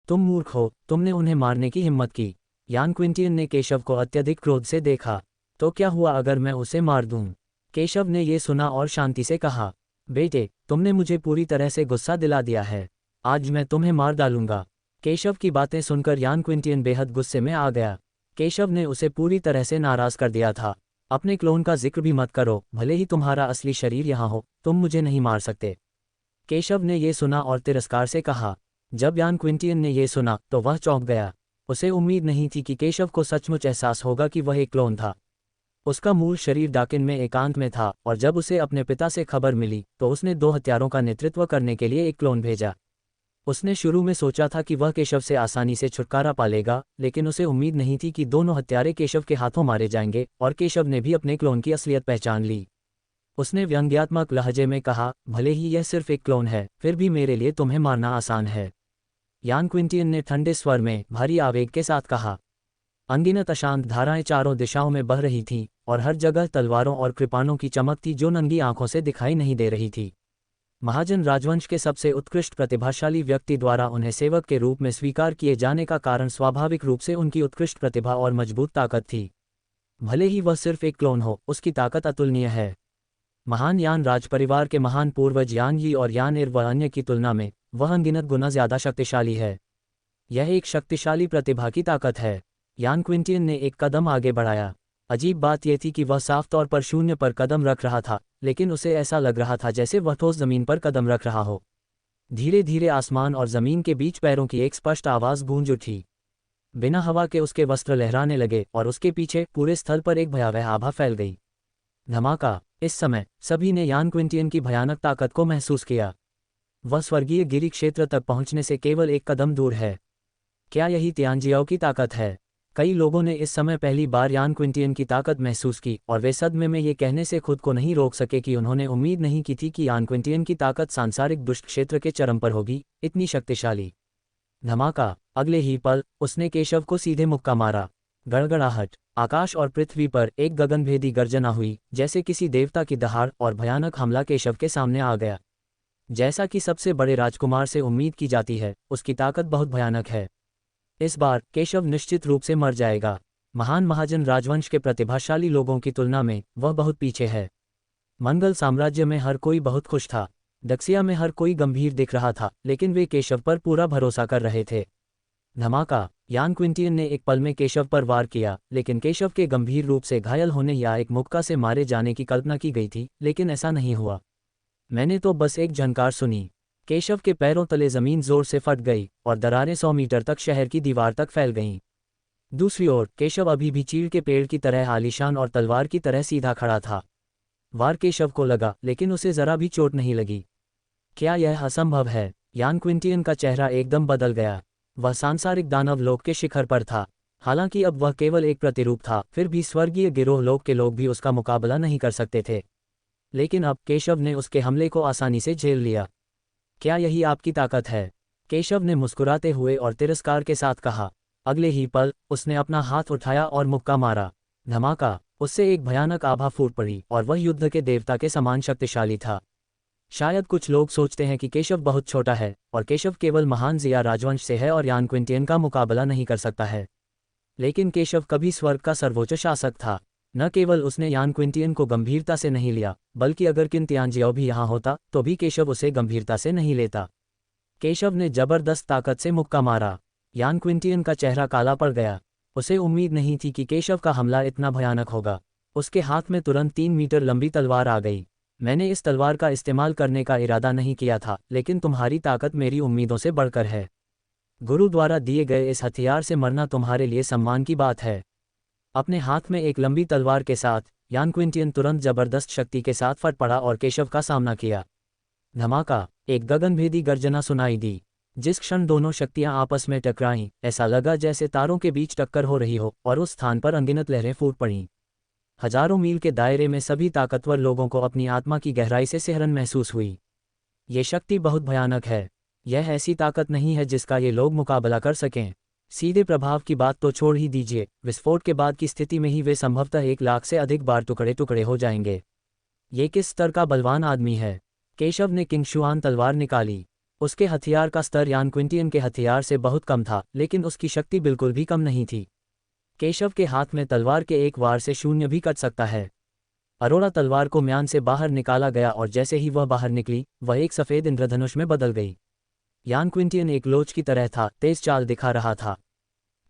तुम मूर्ख हो, तुमने उन्हें मारने की हिम्मत की। यान क्विंटियन ने केशव को अत्यधिक क्रोध से देखा। तो क्या हुआ अगर मैं उसे मार दूं? केशव ने ये सुना और शांति से कहा, बेटे, तुमने मुझे पूरी तरह से गुस्सा दिला दिया है। आज मैं तुम्हें मार डालूंगा। केशव की बातें सुनकर यान क्विंटियन बेहद गुस्से में आ गया। केशव ने उसे पूरी तरह से नाराज कर दिया था। अपने क्लोन का जिक्र भी मत करो, भले ही तुम्हारा असली शरीर यहाँ हो, तुम मुझे नहीं मार सकते। केशव ने ये सुना और तिरस्कार से कहा। जब यान क्विंटियन ने यह सुना तो वह चौंक गया। उसे उम्मीद नहीं थी कि केशव को सचमुच एहसास होगा कि वह एक क्लोन था। उसका मूल शरीर डाकिन में एकांत में था और जब उसे अपने पिता से खबर मिली तो उसने 2 हत्यारों का नेतृत्व करने के लिए एक क्लोन भेजा। उसने शुरू में सोचा था कि वह केशव से आसानी से छुटकारा पा लेगा, लेकिन उसे उम्मीद नहीं थी कि दोनों हत्यारे केशव के हाथों मारे जाएंगे और केशव ने भी अपने क्लोन की असलियत पहचान ली। उसने व्यंग्यात्मक लहजे में कहा, भले ही यह सिर्फ एक क्लोन है, फिर भी मेरे लिए तुम्हें मारना आसान है। यान क्विंटियन ने ठंडे स्वर में भारी आवेग के साथ कहा। अनगिनत अशांत धाराएं चारों दिशाओं में बह रही थीं और हर जगह तलवारों और कृपाणों की चमक थी जो नंगी आंखों से दिखाई नहीं दे रही थी। महाजन राजवंश के सबसे उत्कृष्ट प्रतिभाशाली व्यक्ति द्वारा उन्हें सेवक के रूप में स्वीकार किए जाने का कारण स्वाभाविक रूप से उनकी उत्कृष्ट प्रतिभा और मजबूत ताकत थी। भले ही वह सिर्फ एक क्लोन हो, उसकी ताकत अतुलनीय है। महान यान राजपरिवार के महान पूर्वज यान यी और यान इर व अन्य की तुलना में वह अनगिनत गुना ज्यादा शक्तिशाली है। यह एक शक्तिशाली प्रतिभा की ताकत है। यान क्विंटियन ने एक कदम आगे बढ़ाया। अजीब बात यह थी कि वह साफ तौर पर शून्य पर कदम रख रहा था, लेकिन उसे ऐसा लग रहा था जैसे वह ठोस जमीन पर कदम रख रहा हो। धीरे धीरे आसमान और जमीन के बीच पैरों की एक स्पष्ट आवाज गूंज उठी। बिना हवा के उसके वस्त्र लहराने लगे और उसके पीछे पूरे स्थल पर एक भयावह आभा फैल गई। धमाका! इस समय सभी ने यान क्विंटियन की भयानक ताकत को महसूस किया। वह स्वर्गीय गिरी क्षेत्र तक पहुंचने से केवल एक कदम दूर है। क्या यही तियानजियाओ की ताकत है? कई लोगों ने इस समय पहली बार यान क्विंटियन की ताकत महसूस की और वे सदमे में ये कहने से खुद को नहीं रोक सके कि उन्होंने उम्मीद नहीं की थी कि यान क्विंटियन की ताकत सांसारिक दुष्ट क्षेत्र के चरम पर होगी, इतनी शक्तिशाली। धमाका! अगले ही पल उसने केशव को सीधे मुक्का मारा। गड़गड़ाहट! आकाश और पृथ्वी पर एक गगनभेदी गर्जना हुई, जैसे किसी देवता की दहाड़, और भयानक हमला केशव के सामने आ गया। जैसा कि सबसे बड़े राजकुमार से उम्मीद की जाती है, उसकी ताकत बहुत भयानक है। इस बार केशव निश्चित रूप से मर जाएगा। महान महाजन राजवंश के प्रतिभाशाली लोगों की तुलना में वह बहुत पीछे है। मंगल साम्राज्य में हर कोई बहुत खुश था। दक्षिया में हर कोई गंभीर दिख रहा था, लेकिन वे केशव पर पूरा भरोसा कर रहे थे। धमाका! यान क्विंटियन ने एक पल में केशव पर वार किया, लेकिन केशव के गंभीर रूप से घायल होने या एक मुक्का से मारे जाने की कल्पना की गई थी, लेकिन ऐसा नहीं हुआ। मैंने तो बस एक झनकार सुनी। केशव के पैरों तले जमीन जोर से फट गई और दरारें 100 मीटर तक शहर की दीवार तक फैल गईं। दूसरी ओर केशव अभी भी चीड़ के पेड़ की तरह आलीशान और तलवार की तरह सीधा खड़ा था। वार केशव को लगा, लेकिन उसे जरा भी चोट नहीं लगी। क्या यह असंभव है? यान क्विंटियन का चेहरा एकदम बदल गया। वह सांसारिक दानव लोक के शिखर पर था। हालांकि अब वह केवल एक प्रतिरूप था, फिर भी स्वर्गीय गिरोह लोक के लोग भी उसका मुकाबला नहीं कर सकते थे। लेकिन अब केशव ने उसके हमले को आसानी से झेल लिया। क्या यही आपकी ताकत है? केशव ने मुस्कुराते हुए और तिरस्कार के साथ कहा। अगले ही पल उसने अपना हाथ उठाया और मुक्का मारा। धमाका! उससे एक भयानक आभा फूट पड़ी और वह युद्ध के देवता के समान शक्तिशाली था। शायद कुछ लोग सोचते हैं कि केशव बहुत छोटा है और केशव केवल महान जिया राजवंश से है और यान क्विंटियन का मुकाबला नहीं कर सकता है। लेकिन केशव कभी स्वर्ग का सर्वोच्च शासक था। न केवल उसने यान क्विंटियन को गंभीरता से नहीं लिया, बल्कि अगर किन तियानजियाओ भी यहाँ होता तो भी केशव उसे गंभीरता से नहीं लेता। केशव ने जबरदस्त ताकत से मुक्का मारा। यान क्विंटियन का चेहरा काला पड़ गया। उसे उम्मीद नहीं थी कि केशव का हमला इतना भयानक होगा। उसके हाथ में तुरंत 3 मीटर लंबी तलवार आ गई। मैंने इस तलवार का इस्तेमाल करने का इरादा नहीं किया था, लेकिन तुम्हारी ताकत मेरी उम्मीदों से बढ़कर है। गुरु द्वारा दिए गए इस हथियार से मरना तुम्हारे लिए सम्मान की बात है। अपने हाथ में एक लंबी तलवार के साथ यान क्विंटियन तुरंत जबरदस्त शक्ति के साथ फट पड़ा और केशव का सामना किया। धमाका! एक गगनभेदी गर्जना सुनाई दी। जिस क्षण दोनों शक्तियां आपस में टकराईं, ऐसा लगा जैसे तारों के बीच टक्कर हो रही हो और उस स्थान पर अनगिनत लहरें फूट पड़ीं। हजारों मील के दायरे में सभी ताकतवर लोगों को अपनी आत्मा की गहराई से सिहरन महसूस हुई। ये शक्ति बहुत भयानक है। यह ऐसी ताकत नहीं है जिसका ये लोग मुकाबला कर सकें। सीधे प्रभाव की बात तो छोड़ ही दीजिए, विस्फोट के बाद की स्थिति में ही वे संभवतः 1 लाख से अधिक बार टुकड़े टुकड़े हो जाएंगे। ये किस स्तर का बलवान आदमी है? केशव ने किंगशुआन तलवार निकाली। उसके हथियार का स्तर यान क्विंटियन के हथियार से बहुत कम था, लेकिन उसकी शक्ति बिल्कुल भी कम नहीं थी। केशव के हाथ में तलवार के एक वार से शून्य भी कट सकता है। अरोरा तलवार को म्यान से बाहर निकाला गया और जैसे ही वह बाहर निकली, वह एक सफ़ेद इंद्रधनुष में बदल गई। यान क्विंटियन एक लोच की तरह था, तेज चाल दिखा रहा था।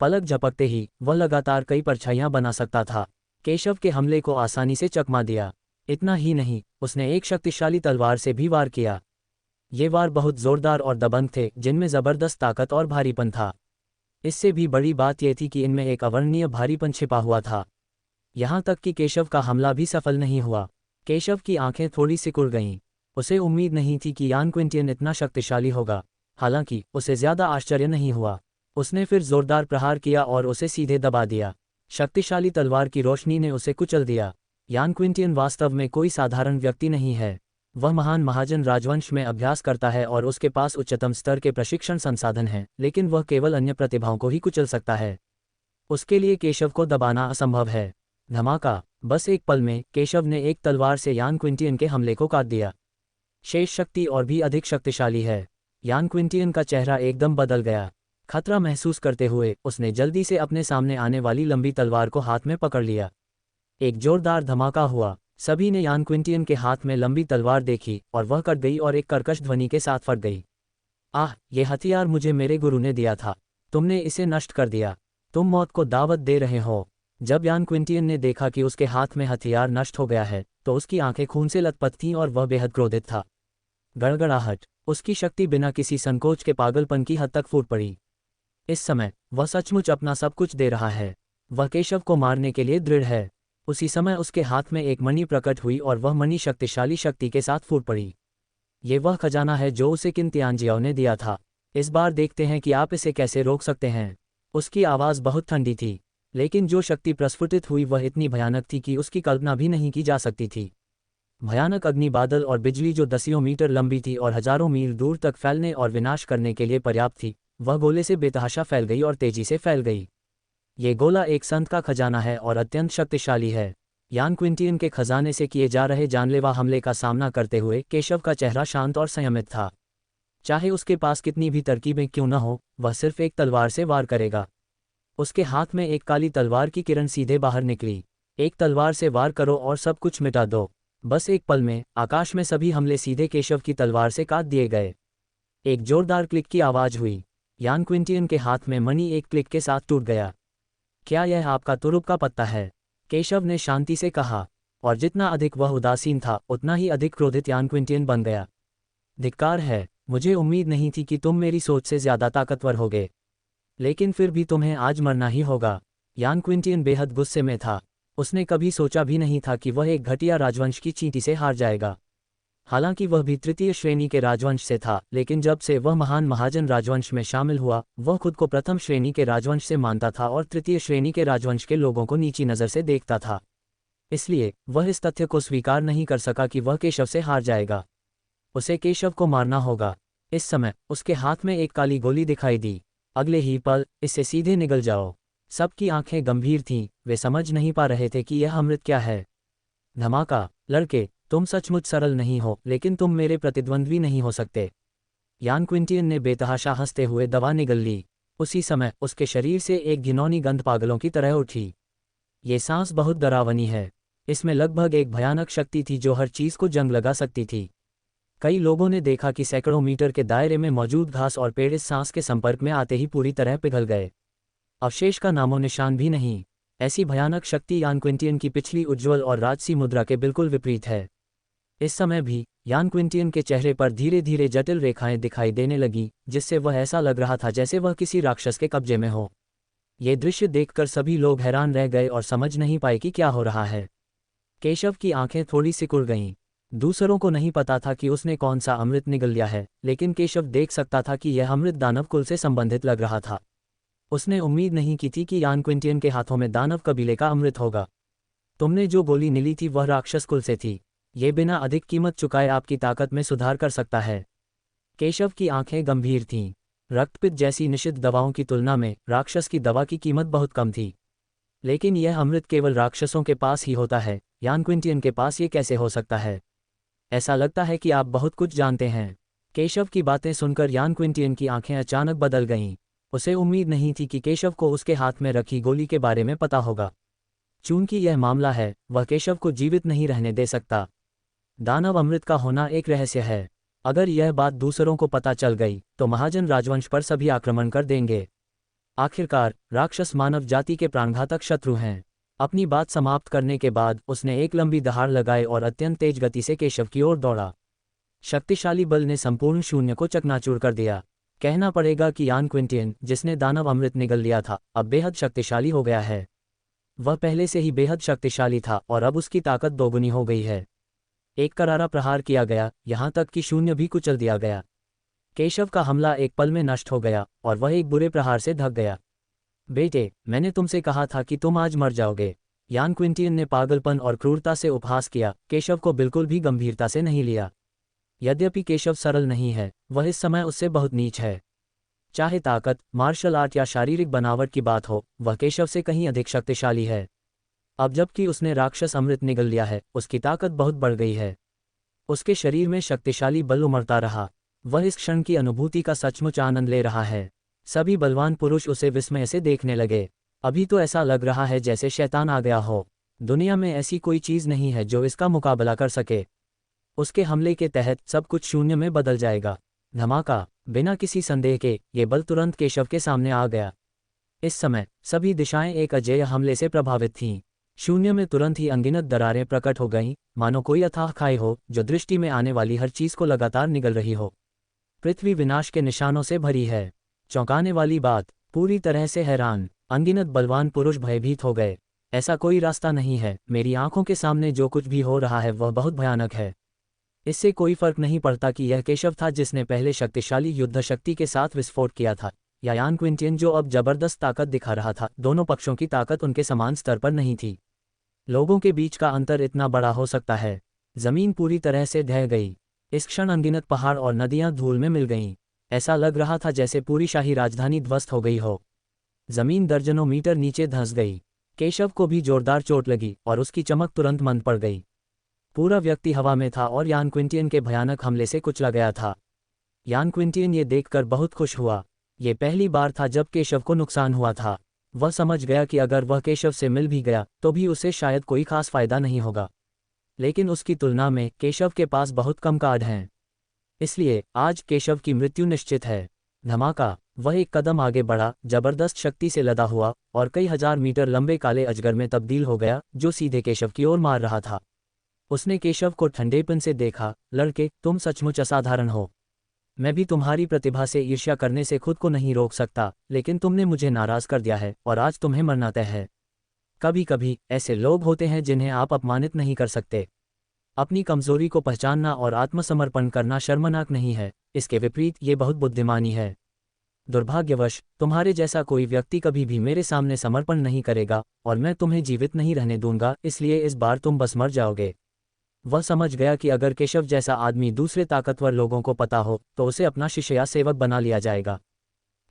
पलक झपकते ही वह लगातार कई परछाइयां बना सकता था। केशव के हमले को आसानी से चकमा दिया। इतना ही नहीं, उसने एक शक्तिशाली तलवार से भी वार किया। ये वार बहुत जोरदार और दबंग थे, जिनमें ज़बरदस्त ताकत और भारीपन था। इससे भी बड़ी बात यह थी कि इनमें एक अवर्णनीय भारीपन छिपा हुआ था। यहाँ तक कि केशव का हमला भी सफल नहीं हुआ। केशव की आंखें थोड़ी सिकुड़ गईं। उसे उम्मीद नहीं थी कि यान क्विंटियन इतना शक्तिशाली होगा। हालांकि उसे ज़्यादा आश्चर्य नहीं हुआ। उसने फिर जोरदार प्रहार किया और उसे सीधे दबा दिया। शक्तिशाली तलवार की रोशनी ने उसे कुचल दिया। यान क्विंटियन वास्तव में कोई साधारण व्यक्ति नहीं है। वह महान महाजन राजवंश में अभ्यास करता है और उसके पास उच्चतम स्तर के प्रशिक्षण संसाधन हैं, लेकिन वह केवल अन्य प्रतिभाओं को ही कुचल सकता है। उसके लिए केशव को दबाना असंभव है। धमाका! बस एक पल में केशव ने एक तलवार से यान क्विंटियन के हमले को काट दिया। शेष शक्ति और भी अधिक शक्तिशाली है। यान क्विंटियन का चेहरा एकदम बदल गया। खतरा महसूस करते हुए उसने जल्दी से अपने सामने आने वाली लंबी तलवार को हाथ में पकड़ लिया। एक जोरदार धमाका हुआ। सभी ने यान क्विंटियन के हाथ में लंबी तलवार देखी और वह कट गई और एक कर्कश ध्वनि के साथ फट गई। आह, ये हथियार मुझे मेरे गुरु ने दिया था। तुमने इसे नष्ट कर दिया। तुम मौत को दावत दे रहे हो। जब यान क्विंटियन ने देखा कि उसके हाथ में हथियार नष्ट हो गया है, तो उसकी आंखें खून से लथपथ थीं और वह बेहद क्रोधित था। गड़गड़ाहट! उसकी शक्ति बिना किसी संकोच के पागलपन की हद तक फूट पड़ी। इस समय वह सचमुच अपना सब कुछ दे रहा है। वह केशव को मारने के लिए दृढ़ है। उसी समय उसके हाथ में एक मणि प्रकट हुई और वह मणि शक्तिशाली शक्ति के साथ फूट पड़ी। ये वह खजाना है जो उसे किन तियांजियाओं ने दिया था। इस बार देखते हैं कि आप इसे कैसे रोक सकते हैं। उसकी आवाज़ बहुत ठंडी थी, लेकिन जो शक्ति प्रस्फुटित हुई वह इतनी भयानक थी कि उसकी कल्पना भी नहीं की जा सकती थी। भयानक अग्नि बादल और बिजली जो दसियों मीटर लंबी थी और हजारों मील दूर तक फैलने और विनाश करने के लिए पर्याप्त थी, वह गोले से बेतहाशा फैल गई और तेजी से फैल गई। ये गोला एक संत का खजाना है और अत्यंत शक्तिशाली है। यान क्विंटियन के खजाने से किए जा रहे जानलेवा हमले का सामना करते हुए केशव का चेहरा शांत और संयमित था। चाहे उसके पास कितनी भी तरकीबें क्यों न हो, वह सिर्फ एक तलवार से वार करेगा। उसके हाथ में एक काली तलवार की किरण सीधे बाहर निकली। एक तलवार से वार करो और सब कुछ मिटा दो। बस एक पल में आकाश में सभी हमले सीधे केशव की तलवार से काट दिए गए। एक जोरदार क्लिक की आवाज़ हुई। यान क्विंटियन के हाथ में मणि एक क्लिक के साथ टूट गया। क्या यह आपका तुरुप का पत्ता है? केशव ने शांति से कहा, और जितना अधिक वह उदासीन था उतना ही अधिक क्रोधित यान क्विंटियन बन गया। धिक्कार है, मुझे उम्मीद नहीं थी कि तुम मेरी सोच से ज़्यादा ताकतवर होगे, लेकिन फिर भी तुम्हें आज मरना ही होगा। यान क्विंटियन बेहद गुस्से में था। उसने कभी सोचा भी नहीं था कि वह एक घटिया राजवंश की चींटी से हार जाएगा। हालांकि वह भी तृतीय श्रेणी के राजवंश से था, लेकिन जब से वह महान महाजन राजवंश में शामिल हुआ, वह खुद को प्रथम श्रेणी के राजवंश से मानता था और तृतीय श्रेणी के राजवंश के लोगों को नीची नज़र से देखता था। इसलिए वह इस तथ्य को स्वीकार नहीं कर सका कि वह केशव से हार जाएगा। उसे केशव को मारना होगा। इस समय उसके हाथ में एक काली गोली दिखाई दी। अगले ही पल, इससे सीधे निगल जाओ। सबकी आंखें गंभीर थीं, वे समझ नहीं पा रहे थे कि यह अमृत क्या है। धमाका! लड़के, तुम सचमुच सरल नहीं हो, लेकिन तुम मेरे प्रतिद्वंद्वी नहीं हो सकते। यान क्विंटियन ने बेतहाशा हंसते हुए दवा निगल ली। उसी समय उसके शरीर से एक घिनौनी गंध पागलों की तरह उठी। ये सांस बहुत डरावनी है। इसमें लगभग एक भयानक शक्ति थी जो हर चीज़ को जंग लगा सकती थी। कई लोगों ने देखा कि सैकड़ों मीटर के दायरे में मौजूद घास और पेड़ इस सांस के संपर्क में आते ही पूरी तरह पिघल गए। अवशेष का नामो निशान भी नहीं। ऐसी भयानक शक्ति यान क्विंटियन की पिछली उज्ज्वल और राजसी मुद्रा के बिल्कुल विपरीत है। इस समय भी यान क्विंटियन के चेहरे पर धीरे धीरे जटिल रेखाएं दिखाई देने लगीं, जिससे वह ऐसा लग रहा था जैसे वह किसी राक्षस के कब्जे में हो। ये दृश्य देखकर सभी लोग हैरान रह गए और समझ नहीं पाए कि क्या हो रहा है। केशव की आंखें थोड़ी सिकुड़ गईं। दूसरों को नहीं पता था कि उसने कौन सा अमृत निगल लिया है, लेकिन केशव देख सकता था कि यह अमृत दानव कुल से संबंधित लग रहा था। उसने उम्मीद नहीं की थी कि यान क्विंटियन के हाथों में दानव कबीले का अमृत होगा। तुमने जो गोली निली थी वह राक्षस कुल से थी। ये बिना अधिक कीमत चुकाए आपकी ताकत में सुधार कर सकता है। केशव की आंखें गंभीर थीं। रक्तपित्त जैसी निषिद्ध दवाओं की तुलना में राक्षस की दवा की कीमत बहुत कम थी। लेकिन यह अमृत केवल राक्षसों के पास ही होता है। यान क्विंटियन के पास ये कैसे हो सकता है? ऐसा लगता है कि आप बहुत कुछ जानते हैं। केशव की बातें सुनकर यान क्विंटियन की आंखें अचानक बदल गईं। उसे उम्मीद नहीं थी कि केशव को उसके हाथ में रखी गोली के बारे में पता होगा। चूंकि यह मामला है, वह केशव को जीवित नहीं रहने दे सकता। दानव अमृत का होना एक रहस्य है। अगर यह बात दूसरों को पता चल गई तो महाजन राजवंश पर सभी आक्रमण कर देंगे। आखिरकार राक्षस मानव जाति के प्राणघातक शत्रु हैं। अपनी बात समाप्त करने के बाद उसने एक लंबी दहाड़ लगाई और अत्यंत तेज गति से केशव की ओर दौड़ा। शक्तिशाली बल ने संपूर्ण शून्य को चकनाचूर कर दिया। कहना पड़ेगा कि यान क्विंटियन, जिसने दानव अमृत निगल लिया था, अब बेहद शक्तिशाली हो गया है। वह पहले से ही बेहद शक्तिशाली था और अब उसकी ताकत दोगुनी हो गई है। एक करारा प्रहार किया गया, यहाँ तक कि शून्य भी कुचल दिया गया। केशव का हमला एक पल में नष्ट हो गया और वह एक बुरे प्रहार से ढक गया। बेटे, मैंने तुमसे कहा था कि तुम आज मर जाओगे। यान क्विंटियन ने पागलपन और क्रूरता से उपहास किया। केशव को बिल्कुल भी गंभीरता से नहीं लिया। यद्यपि केशव सरल नहीं है, वह इस समय उससे बहुत नीच है। चाहे ताकत, मार्शल आर्ट या शारीरिक बनावट की बात हो, वह केशव से कहीं अधिक शक्तिशाली है। अब जबकि उसने राक्षस अमृत निगल लिया है, उसकी ताकत बहुत बढ़ गई है। उसके शरीर में शक्तिशाली बल उमड़ता रहा। वह इस क्षण की अनुभूति का सचमुच आनंद ले रहा है। सभी बलवान पुरुष उसे विस्मय से देखने लगे। अभी तो ऐसा लग रहा है जैसे शैतान आ गया हो। दुनिया में ऐसी कोई चीज़ नहीं है जो इसका मुकाबला कर सके। उसके हमले के तहत सब कुछ शून्य में बदल जाएगा। धमाका! बिना किसी संदेह के ये बल तुरंत केशव के सामने आ गया। इस समय सभी दिशाएं एक अजेय हमले से प्रभावित थीं। शून्य में तुरंत ही अनगिनत दरारें प्रकट हो गईं, मानो कोई अथाह खाई हो जो दृष्टि में आने वाली हर चीज को लगातार निगल रही हो। पृथ्वी विनाश के निशानों से भरी है। चौंकाने वाली बात, पूरी तरह से हैरान, अनगिनत बलवान पुरुष भयभीत हो गए। ऐसा कोई रास्ता नहीं है। मेरी आंखों के सामने जो कुछ भी हो रहा है वह बहुत भयानक है। इससे कोई फर्क नहीं पड़ता कि यह केशव था जिसने पहले शक्तिशाली युद्ध शक्ति के साथ विस्फोट किया था, या यान क्विंटियन जो अब जबरदस्त ताकत दिखा रहा था। दोनों पक्षों की ताकत उनके समान स्तर पर नहीं थी। लोगों के बीच का अंतर इतना बड़ा हो सकता है। जमीन पूरी तरह से ढह गई। इस क्षण अनगिनत पहाड़ और नदियां धूल में मिल गईं। ऐसा लग रहा था जैसे पूरी शाही राजधानी ध्वस्त हो गई हो। जमीन दर्जनों मीटर नीचे धंस गई। केशव को भी जोरदार चोट लगी और उसकी चमक तुरंत मंद पड़ गई। पूरा व्यक्ति हवा में था और यान क्विंटियन के भयानक हमले से कुचला गया था। यान क्विंटियन ये देखकर बहुत खुश हुआ। ये पहली बार था जब केशव को नुकसान हुआ था। वह समझ गया कि अगर वह केशव से मिल भी गया तो भी उसे शायद कोई खास फायदा नहीं होगा। लेकिन उसकी तुलना में केशव के पास बहुत कम कार्ड हैं। इसलिए आज केशव की मृत्यु निश्चित है। धमाका! वह एक कदम आगे बढ़ा, जबरदस्त शक्ति से लदा हुआ, और कई हजार मीटर लंबे काले अजगर में तब्दील हो गया जो सीधे केशव की ओर मार रहा था। उसने केशव को ठंडेपन से देखा। लड़के, तुम सचमुच असाधारण हो। मैं भी तुम्हारी प्रतिभा से ईर्ष्या करने से खुद को नहीं रोक सकता, लेकिन तुमने मुझे नाराज कर दिया है और आज तुम्हें मरना तय है। कभी कभी ऐसे लोग होते हैं जिन्हें आप अपमानित नहीं कर सकते। अपनी कमजोरी को पहचानना और आत्मसमर्पण करना शर्मनाक नहीं है, इसके विपरीत ये बहुत बुद्धिमानी है। दुर्भाग्यवश तुम्हारे जैसा कोई व्यक्ति कभी भी मेरे सामने समर्पण नहीं करेगा और मैं तुम्हें जीवित नहीं रहने दूंगा, इसलिए इस बार तुम बस मर जाओगे। वह समझ गया कि अगर केशव जैसा आदमी दूसरे ताकतवर लोगों को पता हो तो उसे अपना शिष्य या सेवक बना लिया जाएगा।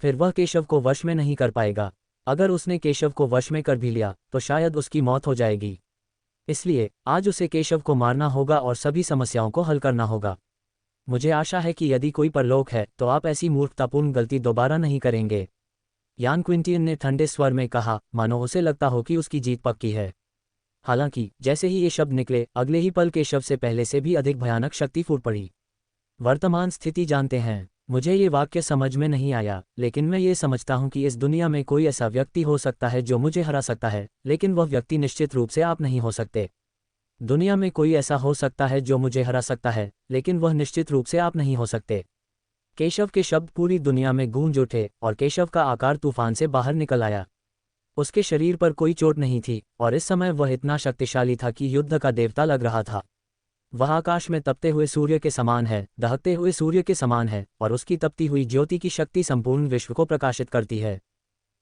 फिर वह केशव को वश में नहीं कर पाएगा। अगर उसने केशव को वश में कर भी लिया तो शायद उसकी मौत हो जाएगी। इसलिए आज उसे केशव को मारना होगा और सभी समस्याओं को हल करना होगा। मुझे आशा है कि यदि कोई परलोक है तो आप ऐसी मूर्खतापूर्ण गलती दोबारा नहीं करेंगे। यान क्विंटियन ने ठंडे स्वर में कहा, मानो उसे लगता हो कि उसकी जीत पक्की है। हालांकि जैसे ही ये शब्द निकले, अगले ही पल केशव से पहले से भी अधिक भयानक शक्ति फूट पड़ी। वर्तमान स्थिति जानते हैं। मुझे ये वाक्य समझ में नहीं आया, लेकिन मैं ये समझता हूँ कि इस दुनिया में कोई ऐसा व्यक्ति हो सकता है जो मुझे हरा सकता है, लेकिन वह व्यक्ति निश्चित रूप से आप नहीं हो सकते। दुनिया में कोई ऐसा हो सकता है जो मुझे हरा सकता है, लेकिन वह निश्चित रूप से आप नहीं हो सकते। केशव के शब्द पूरी दुनिया में गूंज उठे और केशव का आकार तूफान से बाहर निकल आया। उसके शरीर पर कोई चोट नहीं थी और इस समय वह इतना शक्तिशाली था कि युद्ध का देवता लग रहा था। वह आकाश में तपते हुए सूर्य के समान है, दहकते हुए सूर्य के समान है, और उसकी तपती हुई ज्योति की शक्ति संपूर्ण विश्व को प्रकाशित करती है।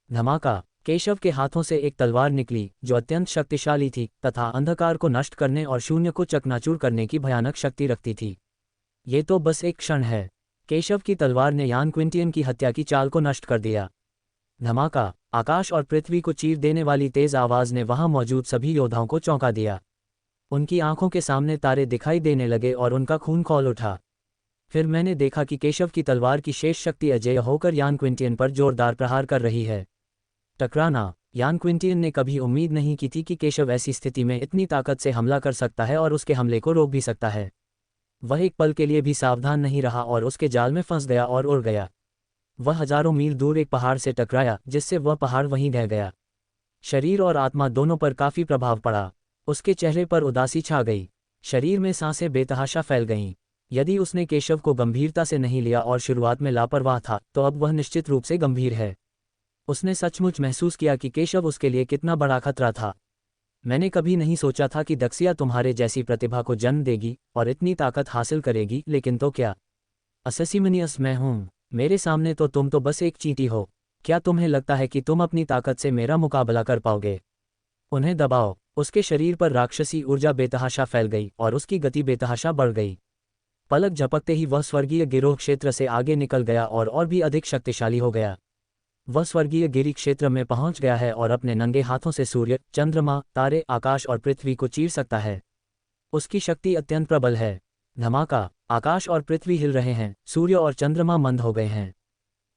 धमाका! केशव के हाथों से एक तलवार निकली जो अत्यंत शक्तिशाली थी तथा अंधकार को नष्ट करने और शून्य को चकनाचूर करने की भयानक शक्ति रखती थी। ये तो बस एक क्षण है। केशव की तलवार ने यान क्विंटियन की हत्या की चाल को नष्ट कर दिया। धमाका! आकाश और पृथ्वी को चीर देने वाली तेज आवाज ने वहां मौजूद सभी योद्धाओं को चौंका दिया। उनकी आंखों के सामने तारे दिखाई देने लगे और उनका खून खौल उठा। फिर मैंने देखा कि केशव की तलवार की शेष शक्ति अजेय होकर यान क्विंटियन पर जोरदार प्रहार कर रही है। टकराना। यान क्विंटियन ने कभी उम्मीद नहीं की थी कि केशव ऐसी स्थिति में इतनी ताकत से हमला कर सकता है और उसके हमले को रोक भी सकता है। वह एक पल के लिए भी सावधान नहीं रहा और उसके जाल में फंस गया और उड़ गया। वह हजारों मील दूर एक पहाड़ से टकराया, जिससे वह पहाड़ वहीं ढह गया। शरीर और आत्मा दोनों पर काफी प्रभाव पड़ा। उसके चेहरे पर उदासी छा गई। शरीर में सांसें बेतहाशा फैल गईं। यदि उसने केशव को गंभीरता से नहीं लिया और शुरुआत में लापरवाह था, तो अब वह निश्चित रूप से गंभीर है। उसने सचमुच महसूस किया कि केशव उसके लिए कितना बड़ा खतरा था। मैंने कभी नहीं सोचा था कि दक्षिया तुम्हारे जैसी प्रतिभा को जन्म देगी और इतनी ताकत हासिल करेगी, लेकिन तो क्या। अससिमनियस मैं हूँ। मेरे सामने तो तुम तो बस एक चींटी हो। क्या तुम्हें लगता है कि तुम अपनी ताकत से मेरा मुकाबला कर पाओगे? उन्हें दबाओ। उसके शरीर पर राक्षसी ऊर्जा बेतहाशा फैल गई और उसकी गति बेतहाशा बढ़ गई। पलक झपकते ही वह स्वर्गीय गिरोह क्षेत्र से आगे निकल गया और भी अधिक शक्तिशाली हो गया। वह स्वर्गीय गिरी क्षेत्र में पहुंच गया है और अपने नंगे हाथों से सूर्य, चंद्रमा, तारे, आकाश और पृथ्वी को चीर सकता है। उसकी शक्ति अत्यंत प्रबल है। धमाका। आकाश और पृथ्वी हिल रहे हैं, सूर्य और चंद्रमा मंद हो गए हैं।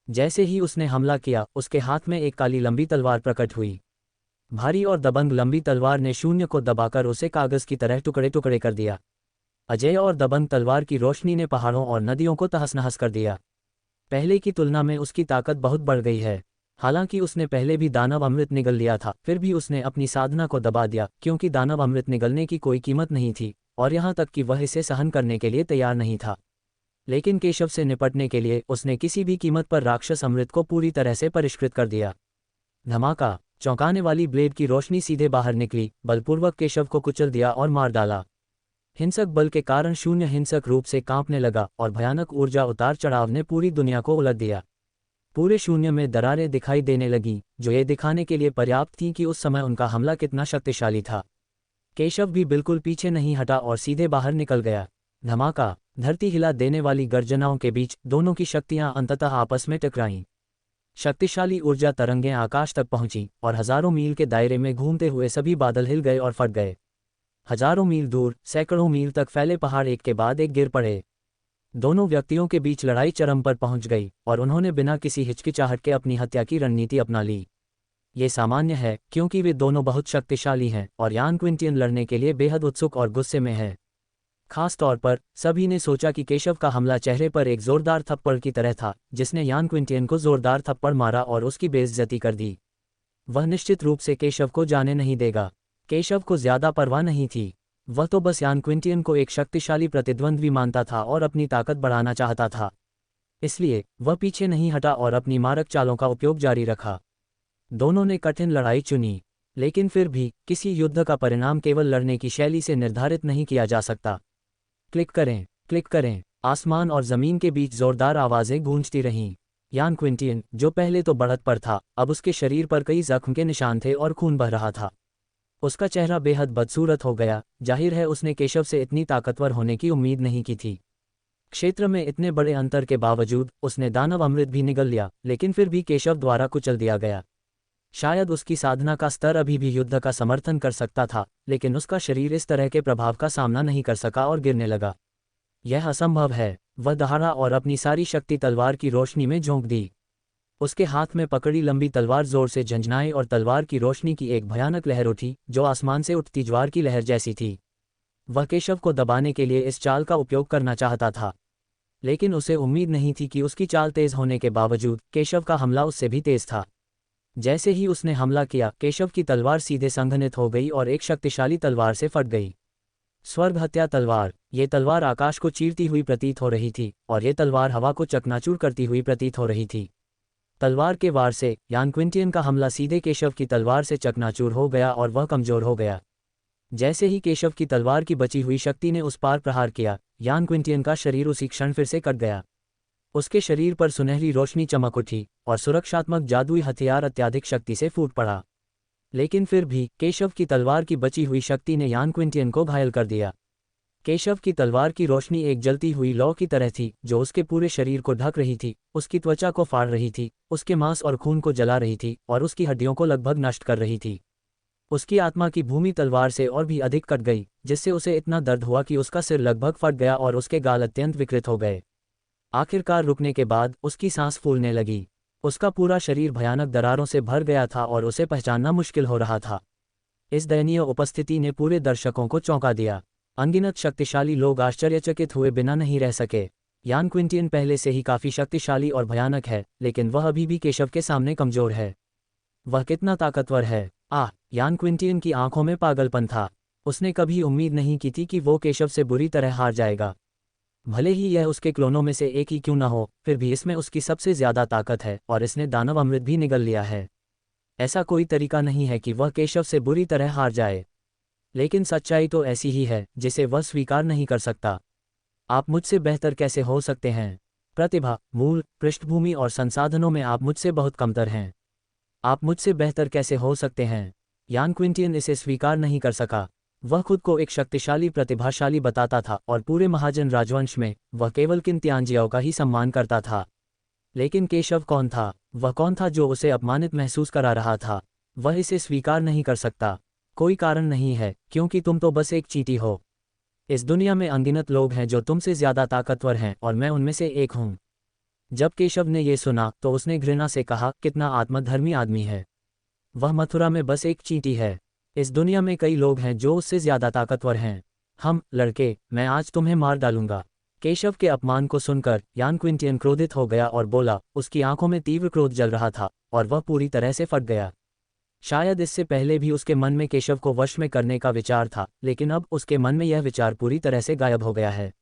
जैसे ही उसने हमला किया, उसके हाथ में एक काली लंबी तलवार प्रकट हुई। भारी और दबंग लंबी तलवार ने शून्य को दबाकर उसे कागज की तरह टुकड़े टुकड़े कर दिया। अजय और दबंग तलवार की रोशनी ने पहाड़ों और नदियों को तहस नहस कर दिया। पहले की तुलना में उसकी ताकत बहुत बढ़ गई है। हालांकि उसने पहले भी दानव अमृत निगल लिया था, फिर भी उसने अपनी साधना को दबा दिया, क्योंकि दानव अमृत निगलने की कोई कीमत नहीं थी और यहाँ तक कि वह इसे सहन करने के लिए तैयार नहीं था। लेकिन केशव से निपटने के लिए उसने किसी भी कीमत पर राक्षस अमृत को पूरी तरह से परिष्कृत कर दिया। धमाका। चौंकाने वाली ब्लेड की रोशनी सीधे बाहर निकली, बलपूर्वक केशव को कुचल दिया और मार डाला। हिंसक बल के कारण शून्य हिंसक रूप से कांपने लगा और भयानक ऊर्जा उतार चढ़ाव ने पूरी दुनिया को उलट दिया। पूरे शून्य में दरारें दिखाई देने लगीं, जो ये दिखाने के लिए पर्याप्त थीं कि उस समय उनका हमला कितना शक्तिशाली था। केशव भी बिल्कुल पीछे नहीं हटा और सीधे बाहर निकल गया। धमाका। धरती हिला देने वाली गर्जनाओं के बीच दोनों की शक्तियां अंततः आपस में टकराईं। शक्तिशाली ऊर्जा तरंगें आकाश तक पहुंची और हजारों मील के दायरे में घूमते हुए सभी बादल हिल गए और फट गए। हजारों मील दूर, सैकड़ों मील तक फैले पहाड़ एक के बाद एक गिर पड़े। दोनों व्यक्तियों के बीच लड़ाई चरम पर पहुंच गई और उन्होंने बिना किसी हिचकिचाहट के अपनी हत्या की रणनीति अपना ली। ये सामान्य है, क्योंकि वे दोनों बहुत शक्तिशाली हैं और यान क्विंटियन लड़ने के लिए बेहद उत्सुक और गुस्से में है। खास तौर पर सभी ने सोचा कि केशव का हमला चेहरे पर एक जोरदार थप्पड़ की तरह था, जिसने यान क्विंटियन को जोरदार थप्पड़ मारा और उसकी बेइज्जती कर दी। वह निश्चित रूप से केशव को जाने नहीं देगा। केशव को ज्यादा परवाह नहीं थी। वह तो बस यान क्विंटियन को एक शक्तिशाली प्रतिद्वंद्वी मानता था और अपनी ताकत बढ़ाना चाहता था। इसलिए वह पीछे नहीं हटा और अपनी मारक चालों का उपयोग जारी रखा। दोनों ने कठिन लड़ाई चुनी, लेकिन फिर भी किसी युद्ध का परिणाम केवल लड़ने की शैली से निर्धारित नहीं किया जा सकता। क्लिक करें, क्लिक करें। आसमान और जमीन के बीच जोरदार आवाजें गूंजती रहीं। यान क्विंटियन, जो पहले तो बढ़त पर था, अब उसके शरीर पर कई जख्म के निशान थे और खून बह रहा था। उसका चेहरा बेहद बदसूरत हो गया। जाहिर है उसने केशव से इतनी ताकतवर होने की उम्मीद नहीं की थी। क्षेत्र में इतने बड़े अंतर के बावजूद उसने दानव अमृत भी निगल लिया, लेकिन फिर भी केशव द्वारा कुचल दिया गया। शायद उसकी साधना का स्तर अभी भी युद्ध का समर्थन कर सकता था, लेकिन उसका शरीर इस तरह के प्रभाव का सामना नहीं कर सका और गिरने लगा। यह असंभव है। वह दहाड़ा और अपनी सारी शक्ति तलवार की रोशनी में झोंक दी। उसके हाथ में पकड़ी लंबी तलवार जोर से झंझनाई और तलवार की रोशनी की एक भयानक लहर उठी, जो आसमान से उठती ज्वार की लहर जैसी थी। वह केशव को दबाने के लिए इस चाल का उपयोग करना चाहता था, लेकिन उसे उम्मीद नहीं थी कि उसकी चाल तेज होने के बावजूद केशव का हमला उससे भी तेज था। जैसे ही उसने हमला किया, केशव की तलवार सीधे संघनित हो गई और एक शक्तिशाली तलवार से फट गई। स्वर्ग हत्या तलवार। ये तलवार आकाश को चीरती हुई प्रतीत हो रही थी और ये तलवार हवा को चकनाचूर करती हुई प्रतीत हो रही थी। तलवार के वार से यान क्विंटियन का हमला सीधे केशव की तलवार से चकनाचूर हो गया और वह कमजोर हो गया। जैसे ही केशव की तलवार की बची हुई शक्ति ने उस पार प्रहार किया, यान क्विंटियन का शरीर उसी क्षण फिर से कट गया। उसके शरीर पर सुनहरी रोशनी चमक उठी और सुरक्षात्मक जादुई हथियार अत्यधिक शक्ति से फूट पड़ा। लेकिन फिर भी केशव की तलवार की बची हुई शक्ति ने यान क्विंटियन को घायल कर दिया। केशव की तलवार की रोशनी एक जलती हुई लौ की तरह थी, जो उसके पूरे शरीर को ढक रही थी, उसकी त्वचा को फाड़ रही थी, उसके मांस और खून को जला रही थी और उसकी हड्डियों को लगभग नष्ट कर रही थी। उसकी आत्मा की भूमि तलवार से और भी अधिक कट गई, जिससे उसे इतना दर्द हुआ कि उसका सिर लगभग फट गया और उसके गाल अत्यंत विकृत हो गए। आखिरकार रुकने के बाद उसकी सांस फूलने लगी। उसका पूरा शरीर भयानक दरारों से भर गया था और उसे पहचानना मुश्किल हो रहा था। इस दयनीय उपस्थिति ने पूरे दर्शकों को चौंका दिया। अनगिनत शक्तिशाली लोग आश्चर्यचकित हुए बिना नहीं रह सके। यान क्विंटियन पहले से ही काफी शक्तिशाली और भयानक है, लेकिन वह अभी भी केशव के सामने कमजोर है। वह कितना ताकतवर है! यान क्विंटियन की आंखों में पागलपन था। उसने कभी उम्मीद नहीं की थी कि वो केशव से बुरी तरह हार जाएगा। भले ही यह उसके क्लोनों में से एक ही क्यों न हो, फिर भी इसमें उसकी सबसे ज्यादा ताकत है और इसने दानव अमृत भी निगल लिया है। ऐसा कोई तरीका नहीं है कि वह केशव से बुरी तरह हार जाए। लेकिन सच्चाई तो ऐसी ही है जिसे वह स्वीकार नहीं कर सकता। आप मुझसे बेहतर कैसे हो सकते हैं? प्रतिभा, मूल, पृष्ठभूमि और संसाधनों में आप मुझसे बहुत कमतर हैं। आप मुझसे बेहतर कैसे हो सकते हैं? यान क्विंटियन इसे स्वीकार नहीं कर सका। वह खुद को एक शक्तिशाली प्रतिभाशाली बताता था और पूरे महाजन राजवंश में वह केवल किन तियांजियाओं का ही सम्मान करता था। लेकिन केशव कौन था? वह कौन था जो उसे अपमानित महसूस करा रहा था? वह इसे स्वीकार नहीं कर सकता। कोई कारण नहीं है, क्योंकि तुम तो बस एक चींटी हो। इस दुनिया में अनगिनत लोग हैं जो तुमसे ज्यादा ताकतवर हैं और मैं उनमें से एक हूं। जब केशव ने यह सुना तो उसने घृणा से कहा, कितना आत्मधर्मी आदमी है। वह मथुरा में बस एक चींटी है। इस दुनिया में कई लोग हैं जो उससे ज्यादा ताकतवर हैं। लड़के, मैं आज तुम्हें मार डालूंगा। केशव के अपमान को सुनकर यान क्विंटियन क्रोधित हो गया और बोला। उसकी आंखों में तीव्र क्रोध जल रहा था और वह पूरी तरह से फट गया। शायद इससे पहले भी उसके मन में केशव को वश में करने का विचार था, लेकिन अब उसके मन में यह विचार पूरी तरह से गायब हो गया है।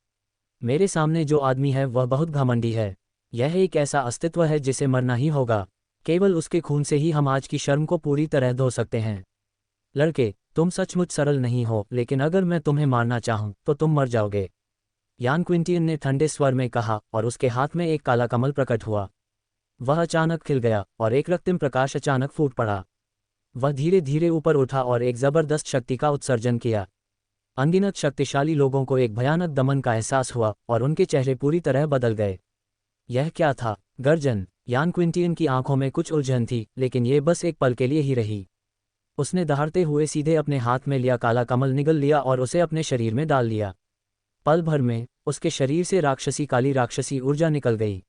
मेरे सामने जो आदमी है वह बहुत घमंडी है। यह एक ऐसा अस्तित्व है जिसे मरना ही होगा। केवल उसके खून से ही हम आज की शर्म को पूरी तरह धो सकते हैं। लड़के, तुम सचमुच सरल नहीं हो, लेकिन अगर मैं तुम्हें मारना चाहूं तो तुम मर जाओगे। यान क्विंटियन ने ठंडे स्वर में कहा और उसके हाथ में एक काला कमल प्रकट हुआ। वह अचानक खिल गया और एक रक्तिम प्रकाश अचानक फूट पड़ा। वह धीरे धीरे ऊपर उठा और एक जबरदस्त शक्ति का उत्सर्जन किया। अनगिनत शक्तिशाली लोगों को एक भयानक दमन का एहसास हुआ और उनके चेहरे पूरी तरह बदल गए। यह क्या था? गर्जन! यान क्विंटियन की आंखों में कुछ उलझन थी, लेकिन ये बस एक पल के लिए ही रही। उसने दहाड़ते हुए सीधे अपने हाथ में लिया काला कमल निगल लिया और उसे अपने शरीर में डाल लिया। पल भर में उसके शरीर से राक्षसी काली राक्षसी ऊर्जा निकल गई।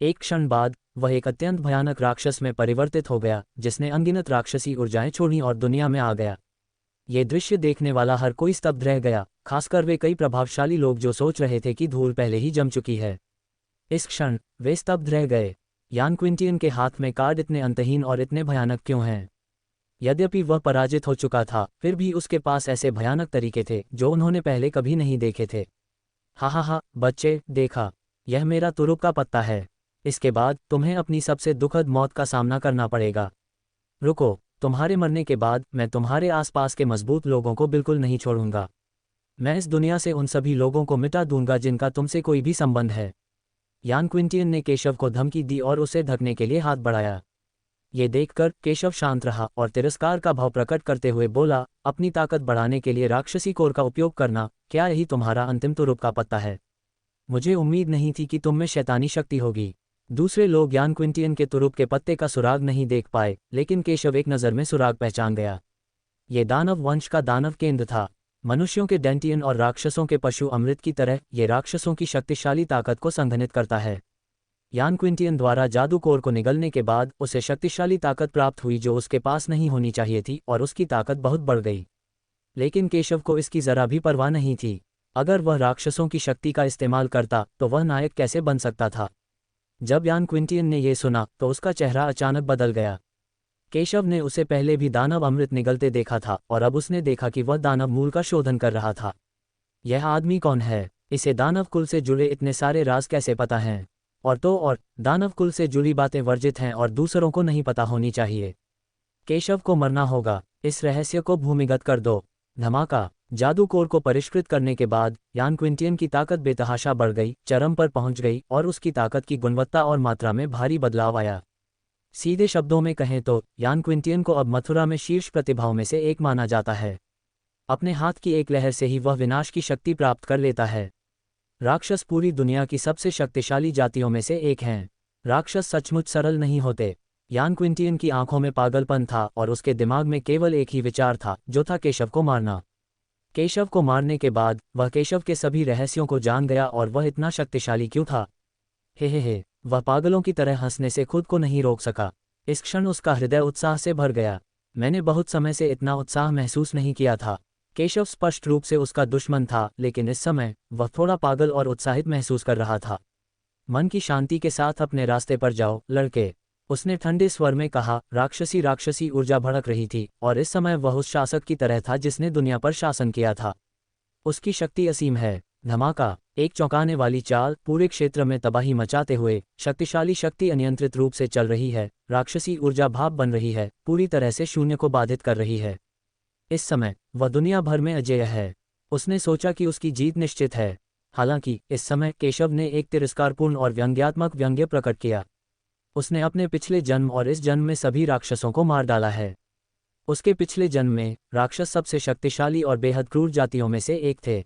एक क्षण बाद वह एक अत्यंत भयानक राक्षस में परिवर्तित हो गया, जिसने अनगिनत राक्षसी ऊर्जाएं छोड़ी और दुनिया में आ गया। ये दृश्य देखने वाला हर कोई स्तब्ध रह गया, खासकर वे कई प्रभावशाली लोग जो सोच रहे थे कि धूल पहले ही जम चुकी है। इस क्षण वे स्तब्ध रह गए। यान क्विंटियन के हाथ में कार्ड इतने अंतहीन और इतने भयानक क्यों हैं? यद्यपि वह पराजित हो चुका था, फिर भी उसके पास ऐसे भयानक तरीके थे जो उन्होंने पहले कभी नहीं देखे थे। हा, बच्चे, देखा, यह मेरा तुरुप का पत्ता है। इसके बाद तुम्हें अपनी सबसे दुखद मौत का सामना करना पड़ेगा। रुको, तुम्हारे मरने के बाद मैं तुम्हारे आसपास के मजबूत लोगों को बिल्कुल नहीं छोड़ूंगा। मैं इस दुनिया से उन सभी लोगों को मिटा दूंगा जिनका तुमसे कोई भी संबंध है। यान क्विंटियन ने केशव को धमकी दी और उसे ढकने के लिए हाथ बढ़ाया। ये देखकर केशव शांत रहा और तिरस्कार का भाव प्रकट करते हुए बोला, अपनी ताकत बढ़ाने के लिए राक्षसी कोर का उपयोग करना, क्या यही तुम्हारा अंतिम तुरुप का पत्ता है? मुझे उम्मीद नहीं थी कि तुम में शैतानी शक्ति होगी। दूसरे लोग यान क्विंटियन के तुरुप के पत्ते का सुराग नहीं देख पाए, लेकिन केशव एक नज़र में सुराग पहचान गया। ये दानव वंश का दानव केंद्र था। मनुष्यों के डेंटियन और राक्षसों के पशु अमृत की तरह ये राक्षसों की शक्तिशाली ताकत को संघनित करता है। यान क्विंटियन द्वारा जादू कोर को निगलने के बाद उसे शक्तिशाली ताकत प्राप्त हुई जो उसके पास नहीं होनी चाहिए थी और उसकी ताकत बहुत बढ़ गई। लेकिन केशव को इसकी जरा भी परवाह नहीं थी। अगर वह राक्षसों की शक्ति का इस्तेमाल करता तो वह नायक कैसे बन सकता था? जब यान क्विंटियन ने यह सुना तो उसका चेहरा अचानक बदल गया। केशव ने उसे पहले भी दानव अमृत निगलते देखा था और अब उसने देखा कि वह दानव मूल का शोधन कर रहा था। यह आदमी कौन है? इसे दानव कुल से जुड़े इतने सारे राज कैसे पता हैं? और दानव कुल से जुड़ी बातें वर्जित हैं और दूसरों को नहीं पता होनी चाहिए। केशव को मरना होगा। इस रहस्य को भूमिगत कर दो। धमाका! जादू कोर को परिष्कृत करने के बाद यान क्विंटियन की ताकत बेतहाशा बढ़ गई, चरम पर पहुंच गई और उसकी ताकत की गुणवत्ता और मात्रा में भारी बदलाव आया। सीधे शब्दों में कहें तो यान क्विंटियन को अब मथुरा में शीर्ष प्रतिभाओं में से एक माना जाता है। अपने हाथ की एक लहर से ही वह विनाश की शक्ति प्राप्त कर लेता है। राक्षस पूरी दुनिया की सबसे शक्तिशाली जातियों में से एक हैं। राक्षस सचमुच सरल नहीं होते। यान क्विंटियन की आंखों में पागलपन था और उसके दिमाग में केवल एक ही विचार था, जो था केशव को मारना। केशव को मारने के बाद वह केशव के सभी रहस्यों को जान गया और वह इतना शक्तिशाली क्यों था। हे, वह पागलों की तरह हंसने से खुद को नहीं रोक सका। इस क्षण उसका हृदय उत्साह से भर गया। मैंने बहुत समय से इतना उत्साह महसूस नहीं किया था। केशव स्पष्ट रूप से उसका दुश्मन था, लेकिन इस समय वह थोड़ा पागल और उत्साहित महसूस कर रहा था। मन की शांति के साथ अपने रास्ते पर जाओ, लड़के, उसने ठंडे स्वर में कहा। राक्षसी ऊर्जा भड़क रही थी, और इस समय वह उस शासक की तरह था जिसने दुनिया पर शासन किया था। उसकी शक्ति असीम है। धमाका, एक चौंकाने वाली चाल, पूरे क्षेत्र में तबाही मचाते हुए। शक्तिशाली शक्ति अनियंत्रित रूप से चल रही है। राक्षसी ऊर्जा भाप बन रही है, पूरी तरह से शून्य को बाधित कर रही है। इस समय वह दुनिया भर में अजेय है। उसने सोचा कि उसकी जीत निश्चित है। हालांकि इस समय केशव ने एक तिरस्कारपूर्ण और व्यंग्यात्मक व्यंग्य प्रकट किया। उसने अपने पिछले जन्म और इस जन्म में सभी राक्षसों को मार डाला है। उसके पिछले जन्म में राक्षस सबसे शक्तिशाली और बेहद क्रूर जातियों में से एक थे।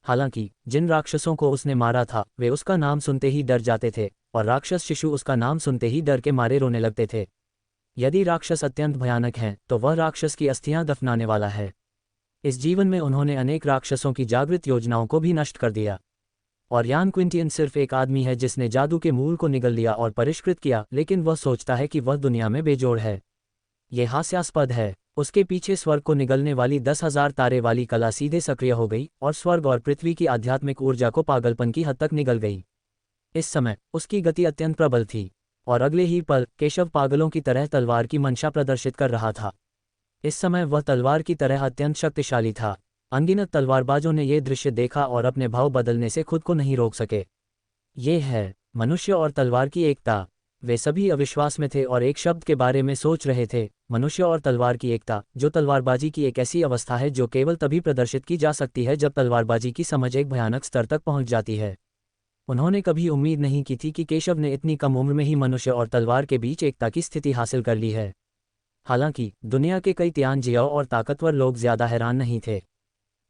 हालांकि जिन राक्षसों को उसने मारा था वे उसका नाम सुनते ही डर जाते थे, और राक्षस शिशु उसका नाम सुनते ही डर के मारे रोने लगते थे। यदि राक्षस अत्यंत भयानक हैं तो वह राक्षस की अस्थियां दफनाने वाला है। इस जीवन में उन्होंने अनेक राक्षसों की जागृत योजनाओं को भी नष्ट कर दिया। और यान क्विंटियन सिर्फ एक आदमी है जिसने जादू के मूल को निगल लिया और परिष्कृत किया, लेकिन वह सोचता है कि वह दुनिया में बेजोड़ है। यह हास्यास्पद है। उसके पीछे स्वर्ग को निगलने वाली 10,000 तारे वाली कला सीधे सक्रिय हो गई, और स्वर्ग और पृथ्वी की आध्यात्मिक ऊर्जा को पागलपन की हद तक निगल गई। इस समय उसकी गति अत्यंत प्रबल थी, और अगले ही पल केशव पागलों की तरह तलवार की मंशा प्रदर्शित कर रहा था। इस समय वह तलवार की तरह अत्यंत शक्तिशाली था। अनगिनत तलवारबाजों ने यह दृश्य देखा और अपने भाव बदलने से खुद को नहीं रोक सके। ये है मनुष्य और तलवार की एकता। वे सभी अविश्वास में थे और एक शब्द के बारे में सोच रहे थे, मनुष्य और तलवार की एकता, जो तलवारबाजी की एक ऐसी अवस्था है जो केवल तभी प्रदर्शित की जा सकती है जब तलवारबाजी की समझ एक भयानक स्तर तक पहुंच जाती है। उन्होंने कभी उम्मीद नहीं की थी कि केशव ने इतनी कम उम्र में ही मनुष्य और तलवार के बीच एकता की स्थिति हासिल कर ली है। हालांकि दुनिया के कई त्यानजियाओं और ताकतवर लोग ज्यादा हैरान नहीं थे।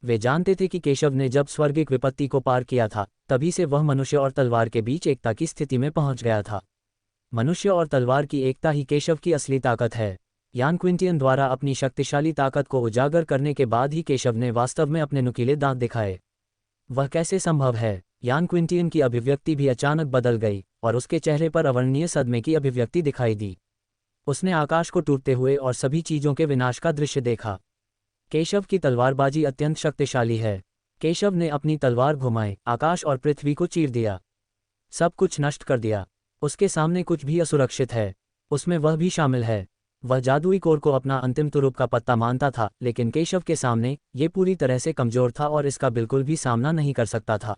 वे जानते थे कि केशव ने जब स्वर्गिक विपत्ति को पार किया था, तभी से वह मनुष्य और तलवार के बीच एकता की स्थिति में पहुंच गया था। मनुष्य और तलवार की एकता ही केशव की असली ताकत है। यान क्विंटियन द्वारा अपनी शक्तिशाली ताकत को उजागर करने के बाद ही केशव ने वास्तव में अपने नुकीले दांत दिखाए। वह कैसे संभव है? यान क्विंटियन की अभिव्यक्ति भी अचानक बदल गई, और उसके चेहरे पर अवर्णनीय सदमे की अभिव्यक्ति दिखाई दी। उसने आकाश को टूटते हुए और सभी चीजों के विनाश का दृश्य देखा। केशव की तलवारबाजी अत्यंत शक्तिशाली है। केशव ने अपनी तलवार घुमाई, आकाश और पृथ्वी को चीर दिया, सब कुछ नष्ट कर दिया। उसके सामने कुछ भी असुरक्षित है, उसमें वह भी शामिल है। वह जादुई कोर को अपना अंतिम तुरुप का पत्ता मानता था, लेकिन केशव के सामने ये पूरी तरह से कमजोर था और इसका बिल्कुल भी सामना नहीं कर सकता था।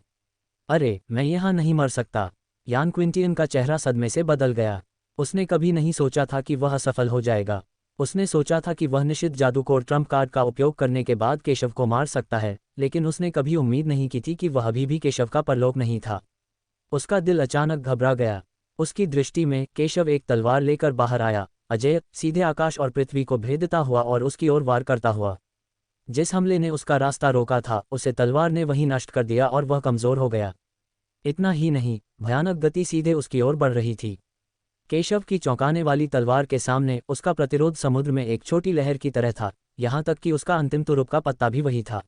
अरे, मैं यहाँ नहीं मर सकता। यान क्विंटियन का चेहरा सदमे से बदल गया। उसने कभी नहीं सोचा था कि वह असफल हो जाएगा। उसने सोचा था कि वह निषिद्ध जादू कोर ट्रम्प कार्ड का उपयोग करने के बाद केशव को मार सकता है, लेकिन उसने कभी उम्मीद नहीं की थी कि वह अभी भी केशव का परलोक नहीं था। उसका दिल अचानक घबरा गया। उसकी दृष्टि में केशव एक तलवार लेकर बाहर आया, अजय, सीधे आकाश और पृथ्वी को भेदता हुआ और उसकी ओर वार करता हुआ। जिस हमले ने उसका रास्ता रोका था, उसे तलवार ने वहीं नष्ट कर दिया और वह कमजोर हो गया। इतना ही नहीं, भयानक गति सीधे उसकी ओर बढ़ रही थी। केशव की चौंकाने वाली तलवार के सामने उसका प्रतिरोध समुद्र में एक छोटी लहर की तरह था, यहाँ तक कि उसका अंतिम तुरुप का पत्ता भी वही था।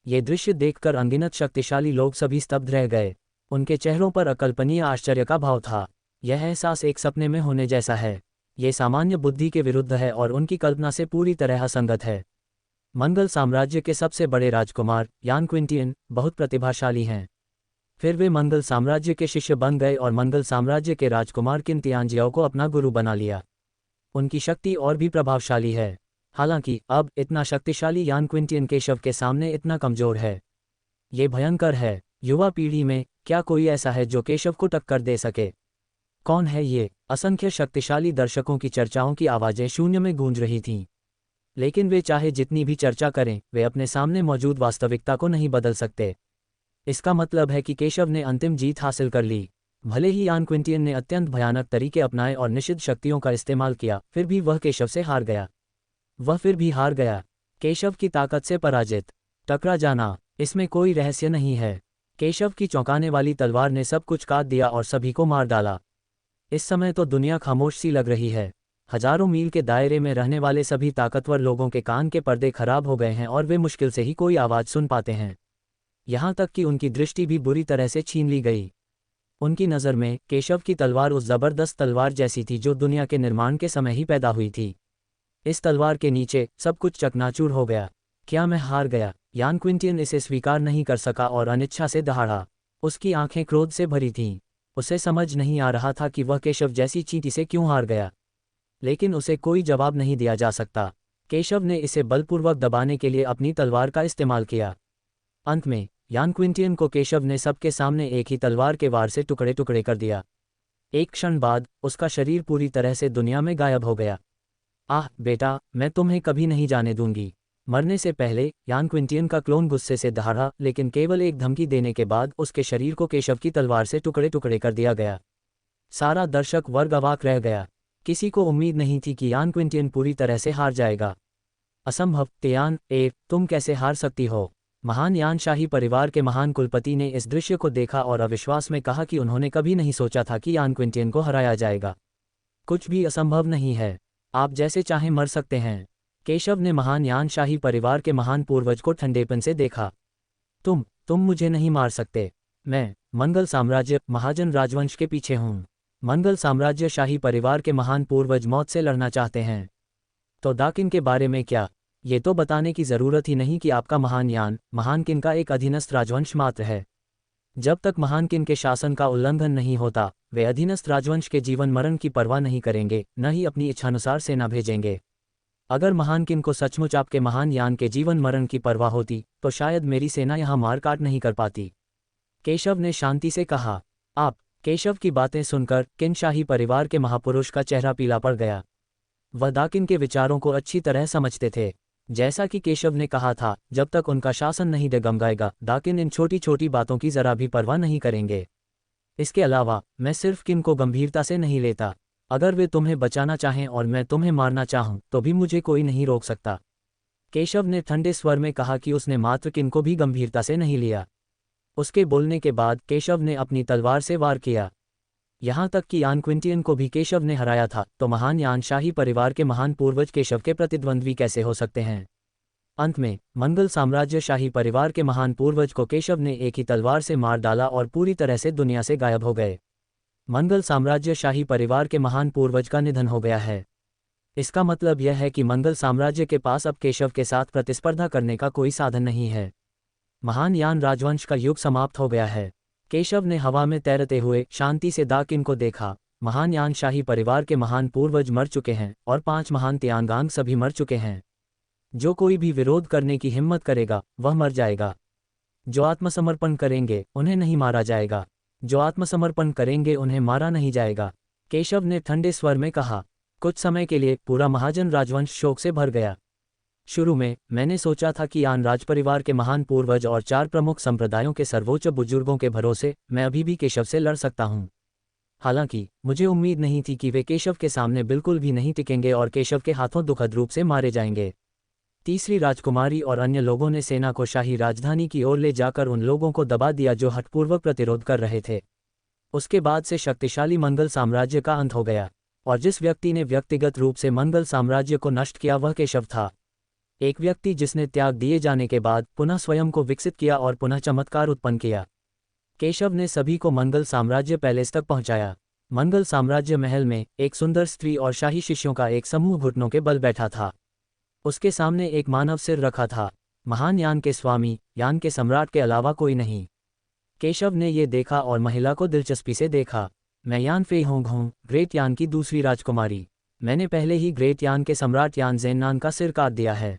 ये दृश्य देखकर अनगिनत शक्तिशाली लोग सभी स्तब्ध रह गए। उनके चेहरों पर अकल्पनीय आश्चर्य का भाव था। यह एहसास एक सपने में होने जैसा है। ये सामान्य बुद्धि के विरुद्ध है और उनकी कल्पना से पूरी तरह असंगत है। मंगल साम्राज्य के सबसे बड़े राजकुमार यान क्विंटियन बहुत प्रतिभाशाली हैं। फिर वे मंगल साम्राज्य के शिष्य बन गए और मंगल साम्राज्य के राजकुमार किन तियांजियाओं को अपना गुरु बना लिया। उनकी शक्ति और भी प्रभावशाली है। हालांकि अब इतना शक्तिशाली यान क्विंटियन केशव के सामने इतना कमजोर है। ये भयंकर है। युवा पीढ़ी में क्या कोई ऐसा है जो केशव को टक्कर दे सके? कौन है ये? असंख्य शक्तिशाली दर्शकों की चर्चाओं की आवाजें शून्य में गूंज रही थीं। लेकिन वे चाहे जितनी भी चर्चा करें, वे अपने सामने मौजूद वास्तविकता को नहीं बदल सकते। इसका मतलब है कि केशव ने अंतिम जीत हासिल कर ली। भले ही यान क्विंटियन ने अत्यंत भयानक तरीके अपनाए और निषिद्ध शक्तियों का इस्तेमाल किया, फिर भी वह केशव से हार गया। वह फिर भी हार गया। केशव की ताकत से पराजित, टकरा जाना, इसमें कोई रहस्य नहीं है। केशव की चौंकाने वाली तलवार ने सब कुछ काट दिया और सभी को मार डाला। इस समय तो दुनिया खामोश सी लग रही है। हजारों मील के दायरे में रहने वाले सभी ताकतवर लोगों के कान के पर्दे खराब हो गए हैं और वे मुश्किल से ही कोई आवाज सुन पाते हैं। यहाँ तक कि उनकी दृष्टि भी बुरी तरह से छीन ली गई। उनकी नज़र में केशव की तलवार उस जबरदस्त तलवार जैसी थी जो दुनिया के निर्माण के समय ही पैदा हुई थी। इस तलवार के नीचे सब कुछ चकनाचूर हो गया। क्या मैं हार गया? यान क्विंटियन इसे स्वीकार नहीं कर सका और अनिच्छा से दहाड़ा। उसकी आंखें क्रोध से भरी थीं। उसे समझ नहीं आ रहा था कि वह केशव जैसी चींटी से क्यों हार गया, लेकिन उसे कोई जवाब नहीं दिया जा सकता। केशव ने इसे बलपूर्वक दबाने के लिए अपनी तलवार का इस्तेमाल किया। अंत में यान क्विंटियन को केशव ने सबके सामने एक ही तलवार के वार से टुकड़े टुकड़े कर दिया। एक क्षण बाद उसका शरीर पूरी तरह से दुनिया में गायब हो गया। आह बेटा, मैं तुम्हें कभी नहीं जाने दूंगी। मरने से पहले यान क्विंटियन का क्लोन गुस्से से दहाड़ा, लेकिन केवल एक धमकी देने के बाद उसके शरीर को केशव की तलवार से टुकड़े टुकड़े कर दिया गया। सारा दर्शक वर्ग अवाक रह गया। किसी को उम्मीद नहीं थी कि यान क्विंटियन पूरी तरह से हार जाएगा। असंभव, तियान तुम कैसे हार सकती हो? महान यान शाही परिवार के महान कुलपति ने इस दृश्य को देखा और अविश्वास में कहा कि उन्होंने कभी नहीं सोचा था कि यान क्विंटियन को हराया जाएगा। कुछ भी असंभव नहीं है। आप जैसे चाहें मर सकते हैं। केशव ने महान यान शाही परिवार के महान पूर्वज को ठंडेपन से देखा। तुम मुझे नहीं मार सकते। मैं मंगल साम्राज्य महाजन राजवंश के पीछे हूँ। मंगल साम्राज्य शाही परिवार के महान पूर्वज मौत से लड़ना चाहते हैं। तो दाकिन के बारे में क्या? ये तो बताने की ज़रूरत ही नहीं कि आपका महान यान महान किन का एक अधीनस्थ राजवंश मात्र है। जब तक महान किन के शासन का उल्लंघन नहीं होता, वे अधीनस्थ राजवंश के जीवन मरण की परवाह नहीं करेंगे, न ही अपनी इच्छानुसार सेना भेजेंगे। अगर महान किन को सचमुच आपके महान यान के जीवन मरण की परवाह होती, तो शायद मेरी सेना यहाँ मार काट नहीं कर पाती। केशव ने शांति से कहा। आप केशव की बातें सुनकर किन शाही परिवार के महापुरुष का चेहरा पीला पड़ गया। वह दाकिन के विचारों को अच्छी तरह समझते थे। जैसा कि केशव ने कहा था, जब तक उनका शासन नहीं डगमगाएगा, दाकिन इन छोटी छोटी बातों की जरा भी परवाह नहीं करेंगे। इसके अलावा मैं सिर्फ किन को गंभीरता से नहीं लेता। अगर वे तुम्हें बचाना चाहें और मैं तुम्हें मारना चाहूं, तो भी मुझे कोई नहीं रोक सकता। केशव ने ठंडे स्वर में कहा कि उसने मात्र किन को भी गंभीरता से नहीं लिया। उसके बोलने के बाद केशव ने अपनी तलवार से वार किया। यहाँ तक कि यान क्विंटियन को भी केशव ने हराया था, तो महान यान शाही परिवार के महान पूर्वज केशव के प्रतिद्वंद्वी कैसे हो सकते हैं? अंत में मंगल साम्राज्य शाही परिवार के महान पूर्वज को केशव ने एक ही तलवार से मार डाला और पूरी तरह से दुनिया से गायब हो गए। मंगल साम्राज्य शाही परिवार के महान पूर्वज का निधन हो गया है। इसका मतलब यह है कि मंगल साम्राज्य के पास अब केशव के साथ प्रतिस्पर्धा करने का कोई साधन नहीं है। महान यान राजवंश का युग समाप्त हो गया है। केशव ने हवा में तैरते हुए शांति से दाकिन को देखा। महान यान शाही परिवार के महान पूर्वज मर चुके हैं और 5 महान तियांगांग सभी मर चुके हैं। जो कोई भी विरोध करने की हिम्मत करेगा, वह मर जाएगा। जो आत्मसमर्पण करेंगे, उन्हें नहीं मारा जाएगा। जो आत्मसमर्पण करेंगे, उन्हें मारा नहीं जाएगा। केशव ने ठंडे स्वर में कहा। कुछ समय के लिए पूरा महाजन राजवंश शोक से भर गया। शुरू में मैंने सोचा था कि यान राजपरिवार के महान पूर्वज और 4 प्रमुख संप्रदायों के सर्वोच्च बुजुर्गों के भरोसे मैं अभी भी केशव से लड़ सकता हूँ। हालांकि मुझे उम्मीद नहीं थी कि वे केशव के सामने बिल्कुल भी नहीं टिकेंगे और केशव के हाथों दुखद रूप से मारे जाएंगे। तीसरी राजकुमारी और अन्य लोगों ने सेना को शाही राजधानी की ओर ले जाकर उन लोगों को दबा दिया जो हठपूर्वक प्रतिरोध कर रहे थे। उसके बाद से शक्तिशाली मंगल साम्राज्य का अंत हो गया, और जिस व्यक्ति ने व्यक्तिगत रूप से मंगल साम्राज्य को नष्ट किया वह केशव था। एक व्यक्ति जिसने त्याग दिए जाने के बाद पुनः स्वयं को विकसित किया और पुनः चमत्कार उत्पन्न किया। केशव ने सभी को मंगल साम्राज्य पैलेस तक पहुंचाया। मंगल साम्राज्य महल में एक सुंदर स्त्री और शाही शिष्यों का एक समूह घुटनों के बल बैठा था। उसके सामने एक मानव सिर रखा था। महान यान के स्वामी, यान के सम्राट के अलावा कोई नहीं। केशव ने ये देखा और महिला को दिलचस्पी से देखा। मैं यान फे होंग हूँ, ग्रेट यान की दूसरी राजकुमारी। मैंने पहले ही ग्रेट यान के सम्राट यान ज़ेन्नान का सिर काट दिया है।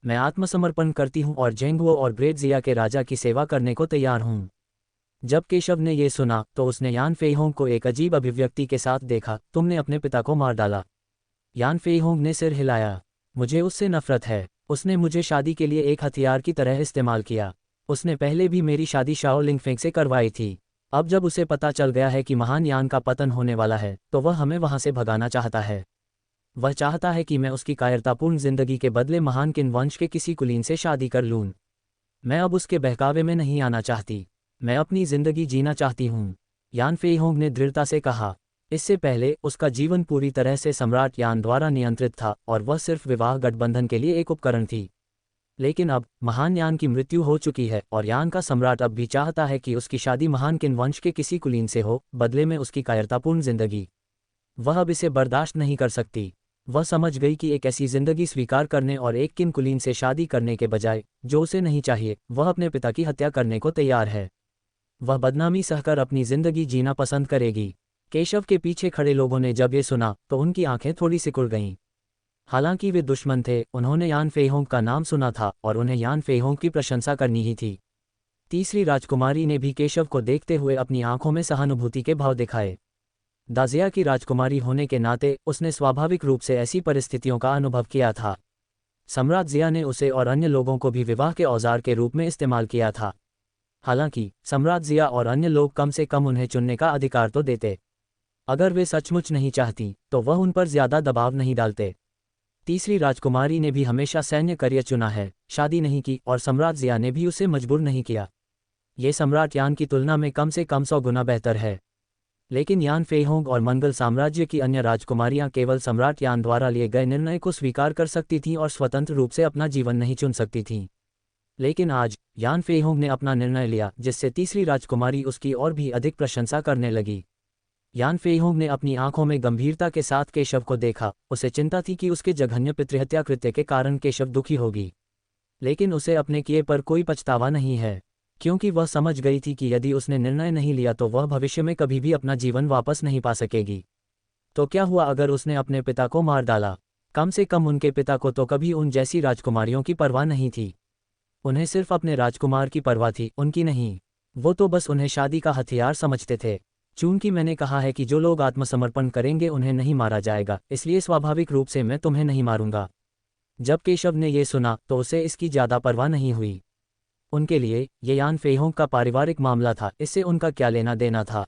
मैं आत्मसमर्पण करती हूँ और जेंगवो और ग्रेट जिया के राजा की सेवा करने को तैयार हूँ। जब केशव ने ये सुना तो उसने यान फेइहोंग को एक अजीब अभिव्यक्ति के साथ देखा। तुमने अपने पिता को मार डाला। यान फेइहोंग ने सिर हिलाया। मुझे उससे नफरत है। उसने मुझे शादी के लिए एक हथियार की तरह इस्तेमाल किया। उसने पहले भी मेरी शादी शाओ लिंगफेंग से करवाई थी। अब जब उसे पता चल गया है कि महान यान का पतन होने वाला है, तो वह हमें वहां से भगाना चाहता है। वह चाहता है कि मैं उसकी कायरतापूर्ण जिंदगी के बदले महान किन वंश के किसी कुलीन से शादी कर लूं। मैं अब उसके बहकावे में नहीं आना चाहती। मैं अपनी जिंदगी जीना चाहती हूँ, यान फेइहोंग ने दृढ़ता से कहा। इससे पहले उसका जीवन पूरी तरह से सम्राट यान द्वारा नियंत्रित था और वह सिर्फ विवाह गठबंधन के लिए एक उपकरण थी। लेकिन अब महान यान की मृत्यु हो चुकी है और यान का सम्राट अब भी चाहता है कि उसकी शादी महान किन वंश के किसी कुलीन से हो, बदले में उसकी कायरतापूर्ण जिंदगी। वह अब इसे बर्दाश्त नहीं कर सकती। वह समझ गई कि एक ऐसी जिंदगी स्वीकार करने और एक किन कुलीन से शादी करने के बजाय, जो उसे नहीं चाहिए, वह अपने पिता की हत्या करने को तैयार है। वह बदनामी सहकर अपनी जिंदगी जीना पसंद करेगी। केशव के पीछे खड़े लोगों ने जब ये सुना तो उनकी आंखें थोड़ी सिकुड़ गईं। हालांकि वे दुश्मन थे, उन्होंने यान फेइहोंग का नाम सुना था और उन्हें यान फेइहोंग की प्रशंसा करनी ही थी। तीसरी राजकुमारी ने भी केशव को देखते हुए अपनी आंखों में सहानुभूति के भाव दिखाए। दाजिया की राजकुमारी होने के नाते उसने स्वाभाविक रूप से ऐसी परिस्थितियों का अनुभव किया था। सम्राट जिया ने उसे और अन्य लोगों को भी विवाह के औजार के रूप में इस्तेमाल किया था। हालांकि सम्राट जिया और अन्य लोग कम से कम उन्हें चुनने का अधिकार तो देते। अगर वे सचमुच नहीं चाहती तो वह उन पर ज्यादा दबाव नहीं डालते। तीसरी राजकुमारी ने भी हमेशा सैन्य करियर चुना है, शादी नहीं की, और सम्राट जिया ने भी उसे मजबूर नहीं किया। ये सम्राट यान की तुलना में कम से कम 100 गुना बेहतर है। लेकिन यान फेइहोंग और मंगल साम्राज्य की अन्य राजकुमारियां केवल सम्राट यान द्वारा लिए गए निर्णय को स्वीकार कर सकती थीं और स्वतंत्र रूप से अपना जीवन नहीं चुन सकती थीं। लेकिन आज यान फेइहोंग ने अपना निर्णय लिया, जिससे तीसरी राजकुमारी उसकी और भी अधिक प्रशंसा करने लगी। यान फेइहोंग ने अपनी आंखों में गंभीरता के साथ केशव को देखा। उसे चिंता थी कि उसके जघन्य पितृहत्या कृत्य के कारण केशव दुखी होगी, लेकिन उसे अपने किए पर कोई पछतावा नहीं है, क्योंकि वह समझ गई थी कि यदि उसने निर्णय नहीं लिया तो वह भविष्य में कभी भी अपना जीवन वापस नहीं पा सकेगी। तो क्या हुआ अगर उसने अपने पिता को मार डाला? कम से कम उनके पिता को तो कभी उन जैसी राजकुमारियों की परवाह नहीं थी। उन्हें सिर्फ अपने राजकुमार की परवाह थी, उनकी नहीं। वो तो बस उन्हें शादी का हथियार समझते थे। चूंकि मैंने कहा है कि जो लोग आत्मसमर्पण करेंगे उन्हें नहीं मारा जाएगा, इसलिए स्वाभाविक रूप से मैं तुम्हें नहीं मारूंगा। जब केशव ने ये सुना तो उसे इसकी ज्यादा परवाह नहीं हुई। उनके लिए ये यान फेइहोंग का पारिवारिक मामला था, इससे उनका क्या लेना देना था।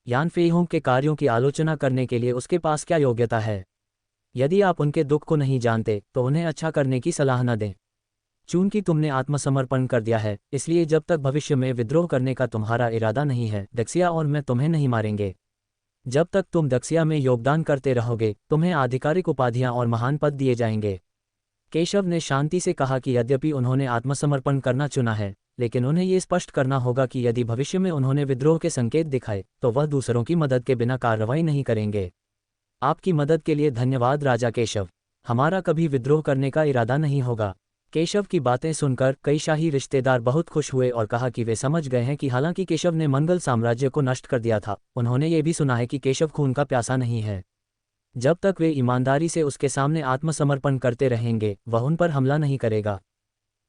यान फेइहोंग के कार्यों की आलोचना करने के लिए उसके पास क्या योग्यता है? यदि आप उनके दुख को नहीं जानते तो उन्हें अच्छा करने की सलाह न दें। चूंकि तुमने आत्मसमर्पण कर दिया है, इसलिए जब तक भविष्य में विद्रोह करने का तुम्हारा इरादा नहीं है, दक्षिया और मैं तुम्हें नहीं मारेंगे। जब तक तुम दक्षिया में योगदान करते रहोगे, तुम्हें आधिकारिक उपाधियां और महान पद दिए जाएंगे। केशव ने शांति से कहा कि यद्यपि उन्होंने आत्मसमर्पण करना चुना है, लेकिन उन्हें ये स्पष्ट करना होगा कि यदि भविष्य में उन्होंने विद्रोह के संकेत दिखाए तो वह दूसरों की मदद के बिना कार्रवाई नहीं करेंगे। आपकी मदद के लिए धन्यवाद राजा केशव। हमारा कभी विद्रोह करने का इरादा नहीं होगा। केशव की बातें सुनकर कई शाही रिश्तेदार बहुत खुश हुए और कहा कि वे समझ गए हैं कि हालांकि केशव ने मंगल साम्राज्य को नष्ट कर दिया था, उन्होंने ये भी सुना है कि केशव खून का प्यासा नहीं है। जब तक वे ईमानदारी से उसके सामने आत्मसमर्पण करते रहेंगे, वह उन पर हमला नहीं करेगा।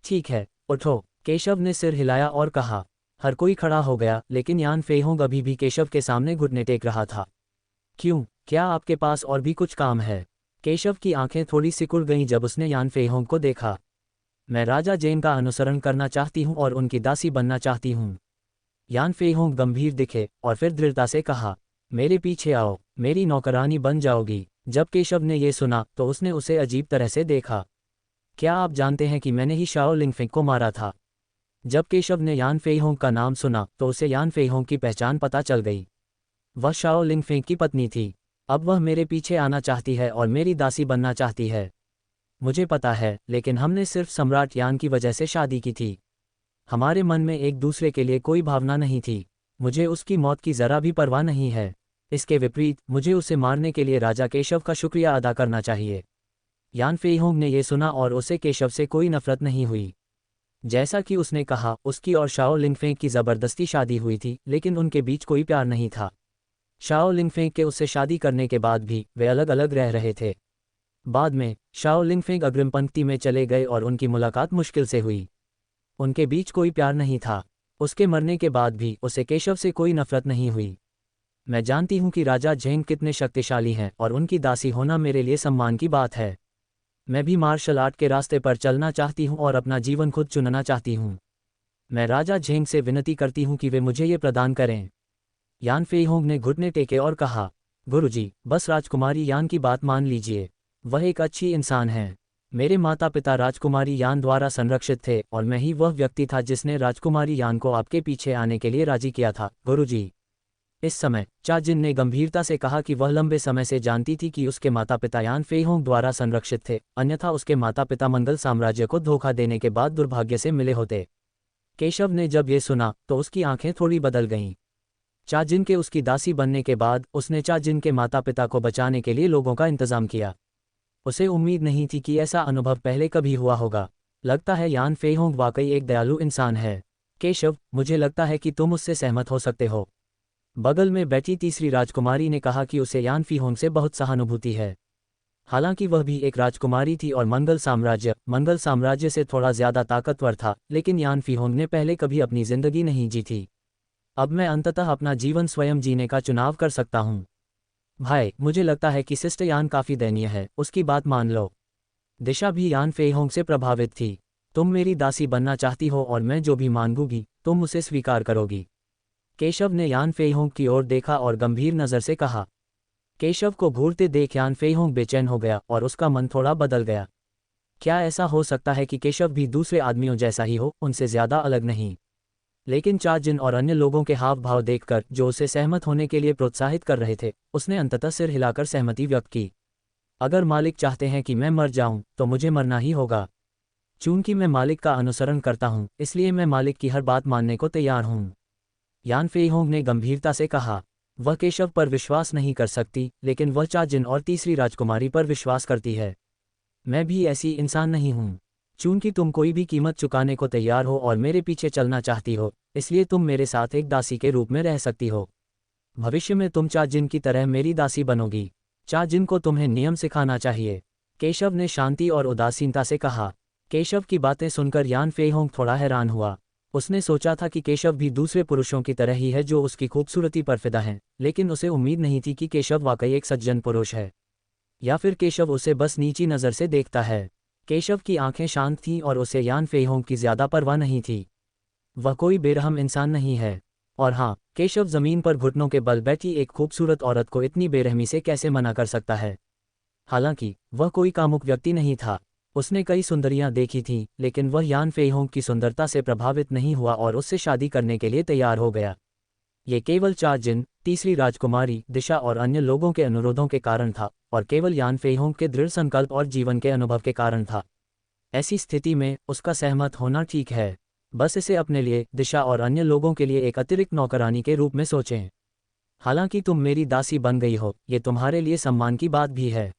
ठीक है, उठो, केशव ने सिर हिलाया और कहा। हर कोई खड़ा हो गया, लेकिन यान फेइहोंग अभी भी केशव के सामने घुटने टेक रहा था। क्यों, क्या आपके पास और भी कुछ काम है? केशव की आंखें थोड़ी सिकुड़ गईं जब उसने यान फेइहोंग को देखा। मैं राजा जेन का अनुसरण करना चाहती हूँ और उनकी दासी बनना चाहती हूँ। यान फेइहोंग गंभीर दिखे और फिर दृढ़ता से कहा, मेरे पीछे आओ, मेरी नौकरानी बन जाओगी। जब केशव ने यह सुना तो उसने उसे अजीब तरह से देखा। क्या आप जानते हैं कि मैंने ही शाओ लिंगफेंग को मारा था? जब केशव ने यान फेइहोंग का नाम सुना तो उसे यान फेइहोंग की पहचान पता चल गई। वह शाओ लिंगफेंग की पत्नी थी। अब वह मेरे पीछे आना चाहती है और मेरी दासी बनना चाहती है। मुझे पता है, लेकिन हमने सिर्फ सम्राट यान की वजह से शादी की थी। हमारे मन में एक दूसरे के लिए कोई भावना नहीं थी। मुझे उसकी मौत की जरा भी परवाह नहीं है। इसके विपरीत मुझे उसे मारने के लिए राजा केशव का शुक्रिया अदा करना चाहिए। यान फेइहोंग ने यह सुना और उसे केशव से कोई नफरत नहीं हुई। जैसा कि उसने कहा, उसकी और शाओ लिंगफेंग की जबरदस्ती शादी हुई थी, लेकिन उनके बीच कोई प्यार नहीं था। शाओ लिंगफेंग के उससे शादी करने के बाद भी वे अलग अलग रह रहे थे। बाद में शाओ लिंगफेंग अग्रिम पंक्ति में चले गए और उनकी मुलाकात मुश्किल से हुई। उनके बीच कोई प्यार नहीं था। उसके मरने के बाद भी उसे केशव से कोई नफरत नहीं हुई। मैं जानती हूं कि राजा झेंग कितने शक्तिशाली हैं और उनकी दासी होना मेरे लिए सम्मान की बात है। मैं भी मार्शल आर्ट के रास्ते पर चलना चाहती हूं और अपना जीवन खुद चुनना चाहती हूं। मैं राजा झेंग से विनती करती हूं कि वे मुझे ये प्रदान करें। यान फेइहोंग ने घुटने टेके और कहा, गुरुजी, बस राजकुमारी यान की बात मान लीजिए। वह एक अच्छी इंसान है। मेरे माता पिता राजकुमारी यान द्वारा संरक्षित थे और मैं ही वह व्यक्ति था जिसने राजकुमारी यान को आपके पीछे आने के लिए राजी किया था, गुरुजी। इस समय चा जिन ने गंभीरता से कहा कि वह लंबे समय से जानती थी कि उसके माता पिता यान फेइहोंग द्वारा संरक्षित थे, अन्यथा उसके माता पिता मंगल साम्राज्य को धोखा देने के बाद दुर्भाग्य से मिले होते। केशव ने जब ये सुना तो उसकी आंखें थोड़ी बदल गईं। चा जिन के उसकी दासी बनने के बाद उसने चा जिन के माता पिता को बचाने के लिए लोगों का इंतजाम किया। उसे उम्मीद नहीं थी कि ऐसा अनुभव पहले कभी हुआ होगा। लगता है यान फेइहोंग वाकई एक दयालु इंसान है। केशव, मुझे लगता है कि तुम उससे सहमत हो सकते हो। बगल में बैठी तीसरी राजकुमारी ने कहा कि उसे यान फेइहोंग से बहुत सहानुभूति है। हालांकि वह भी एक राजकुमारी थी और मंगल साम्राज्य से थोड़ा ज्यादा ताकतवर था, लेकिन यान फेइहोंग ने पहले कभी अपनी जिंदगी नहीं जी थी। अब मैं अंततः अपना जीवन स्वयं जीने का चुनाव कर सकता हूँ। भाई, मुझे लगता है कि सिस्टर यान काफी दयनीय है, उसकी बात मान लो। दिशा भी यान फेइहोंग से प्रभावित थी। तुम मेरी दासी बनना चाहती हो और मैं जो भी मांगूंगी तुम उसे स्वीकार करोगी। केशव ने यान फेइहोंग की ओर देखा और गंभीर नजर से कहा। केशव को घूरते देख यान फेइहोंग बेचैन हो गया और उसका मन थोड़ा बदल गया। क्या ऐसा हो सकता है कि केशव भी दूसरे आदमियों जैसा ही हो, उनसे ज्यादा अलग नहीं? लेकिन चा जिन और अन्य लोगों के हाव भाव देखकर जो उसे सहमत होने के लिए प्रोत्साहित कर रहे थे, उसने अंततः सिर हिलाकर सहमति व्यक्त की। अगर मालिक चाहते हैं कि मैं मर जाऊं तो मुझे मरना ही होगा। चूंकि मैं मालिक का अनुसरण करता हूं, इसलिए मैं मालिक की हर बात मानने को तैयार हूं। यान फेइहोंग ने गंभीरता से कहा। वह केशव पर विश्वास नहीं कर सकती, लेकिन वह चा जिन और तीसरी राजकुमारी पर विश्वास करती है। मैं भी ऐसी इंसान नहीं हूं। चूंकि तुम कोई भी कीमत चुकाने को तैयार हो और मेरे पीछे चलना चाहती हो, इसलिए तुम मेरे साथ एक दासी के रूप में रह सकती हो। भविष्य में तुम चा जिन की तरह मेरी दासी बनोगी। चा जिन को तुम्हें नियम सिखाना चाहिए, केशव ने शांति और उदासीनता से कहा। केशव की बातें सुनकर यान फेइहोंग थोड़ा हैरान हुआ। उसने सोचा था कि केशव भी दूसरे पुरुषों की तरह ही है जो उसकी खूबसूरती पर फिदा हैं, लेकिन उसे उम्मीद नहीं थी कि केशव वाकई एक सज्जन पुरुष है। या फिर केशव उसे बस नीची नज़र से देखता है। केशव की आंखें शांत थीं और उसे यान फेइहोंग की ज्यादा परवाह नहीं थी। वह कोई बेरहम इंसान नहीं है। और हाँ, केशव जमीन पर घुटनों के बल बैठी एक खूबसूरत औरत को इतनी बेरहमी से कैसे मना कर सकता है? हालांकि वह कोई कामुक व्यक्ति नहीं था। उसने कई सुंदरियां देखी थीं, लेकिन वह यान फेइहोंग की सुंदरता से प्रभावित नहीं हुआ और उससे शादी करने के लिए तैयार हो गया। ये केवल चा जिन, तीसरी राजकुमारी, दिशा और अन्य लोगों के अनुरोधों के कारण था, और केवल यान फेइहोंग के दृढ़ संकल्प और जीवन के अनुभव के कारण था। ऐसी स्थिति में उसका सहमत होना ठीक है। बस इसे अपने लिए, दिशा और अन्य लोगों के लिए एक अतिरिक्त नौकरानी के रूप में सोचें। हालांकि तुम मेरी दासी बन गई हो, ये तुम्हारे लिए सम्मान की बात भी है।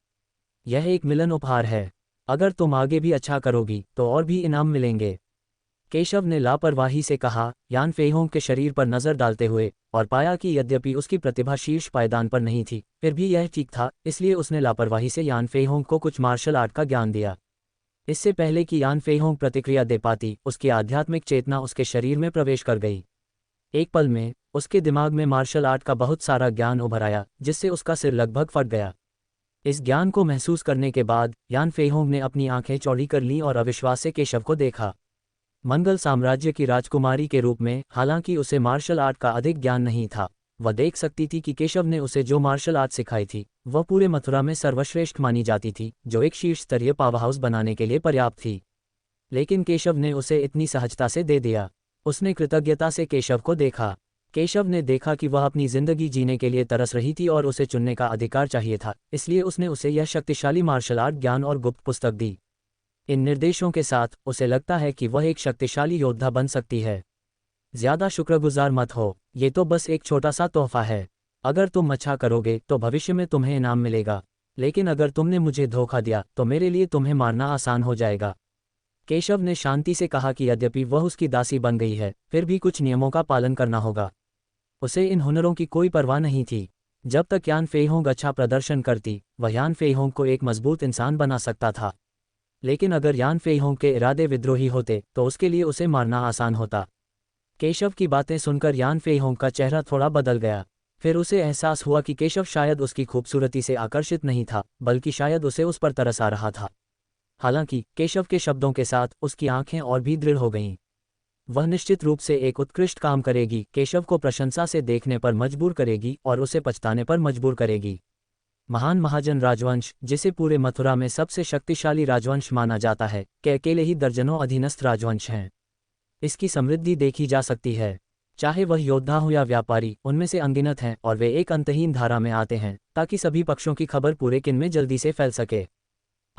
यह एक मिलन उपहार है। अगर तुम आगे भी अच्छा करोगी तो और भी इनाम मिलेंगे। केशव ने लापरवाही से कहा, यान फेइहोंग के शरीर पर नजर डालते हुए, और पाया कि यद्यपि उसकी प्रतिभा शीर्ष पायदान पर नहीं थी, फिर भी यह ठीक था, इसलिए उसने लापरवाही से यान फेइहोंग को कुछ मार्शल आर्ट का ज्ञान दिया। इससे पहले कि यान फेइहोंग प्रतिक्रिया दे पाती, उसकी आध्यात्मिक चेतना उसके शरीर में प्रवेश कर गई। एक पल में उसके दिमाग में मार्शल आर्ट का बहुत सारा ज्ञान उभर आया, जिससे उसका सिर लगभग फट गया। इस ज्ञान को महसूस करने के बाद यान फेइहोंग ने अपनी आंखें चौड़ी कर लीं और अविश्वास से केशव को देखा। मंगल साम्राज्य की राजकुमारी के रूप में, हालांकि उसे मार्शल आर्ट का अधिक ज्ञान नहीं था, वह देख सकती थी कि केशव ने उसे जो मार्शल आर्ट सिखाई थी वह पूरे मथुरा में सर्वश्रेष्ठ मानी जाती थी, जो एक शीर्ष स्तरीय पावरहाउस बनाने के लिए पर्याप्त थी। लेकिन केशव ने उसे इतनी सहजता से दे दिया। उसने कृतज्ञता से केशव को देखा। केशव ने देखा कि वह अपनी जिंदगी जीने के लिए तरस रही थी और उसे चुनने का अधिकार चाहिए था, इसलिए उसने उसे यह शक्तिशाली मार्शल आर्ट ज्ञान और गुप्त पुस्तक दी। इन निर्देशों के साथ उसे लगता है कि वह एक शक्तिशाली योद्धा बन सकती है। ज्यादा शुक्रगुजार मत हो, ये तो बस एक छोटा सा तोहफा है। अगर तुम अच्छा करोगे तो भविष्य में तुम्हें इनाम मिलेगा, लेकिन अगर तुमने मुझे धोखा दिया तो मेरे लिए तुम्हें मारना आसान हो जाएगा। केशव ने शांति से कहा कि यद्यपि वह उसकी दासी बन गई है, फिर भी कुछ नियमों का पालन करना होगा। उसे इन हुनरों की कोई परवाह नहीं थी। जब तक यान फेइहोंग अच्छा प्रदर्शन करती, वह यान फेइहोंग को एक मजबूत इंसान बना सकता था। लेकिन अगर यान फेइहोंग के इरादे विद्रोही होते तो उसके लिए उसे मारना आसान होता। केशव की बातें सुनकर यान फेइहोंग का चेहरा थोड़ा बदल गया। फिर उसे एहसास हुआ कि केशव शायद उसकी खूबसूरती से आकर्षित नहीं था, बल्कि शायद उसे उस पर तरस आ रहा था। हालांकि केशव के शब्दों के साथ उसकी आंखें और भी दृढ़ हो गईं। वह निश्चित रूप से एक उत्कृष्ट काम करेगी, केशव को प्रशंसा से देखने पर मजबूर करेगी और उसे पछताने पर मजबूर करेगी। महान महाजन राजवंश, जिसे पूरे मथुरा में सबसे शक्तिशाली राजवंश माना जाता है, के अकेले ही दर्जनों अधीनस्थ राजवंश हैं। इसकी समृद्धि देखी जा सकती है। चाहे वह योद्धा हो या व्यापारी, उनमें से अनगिनत हैं और वे एक अंतहीन धारा में आते हैं ताकि सभी पक्षों की खबर पूरे किन में जल्दी से फैल सके।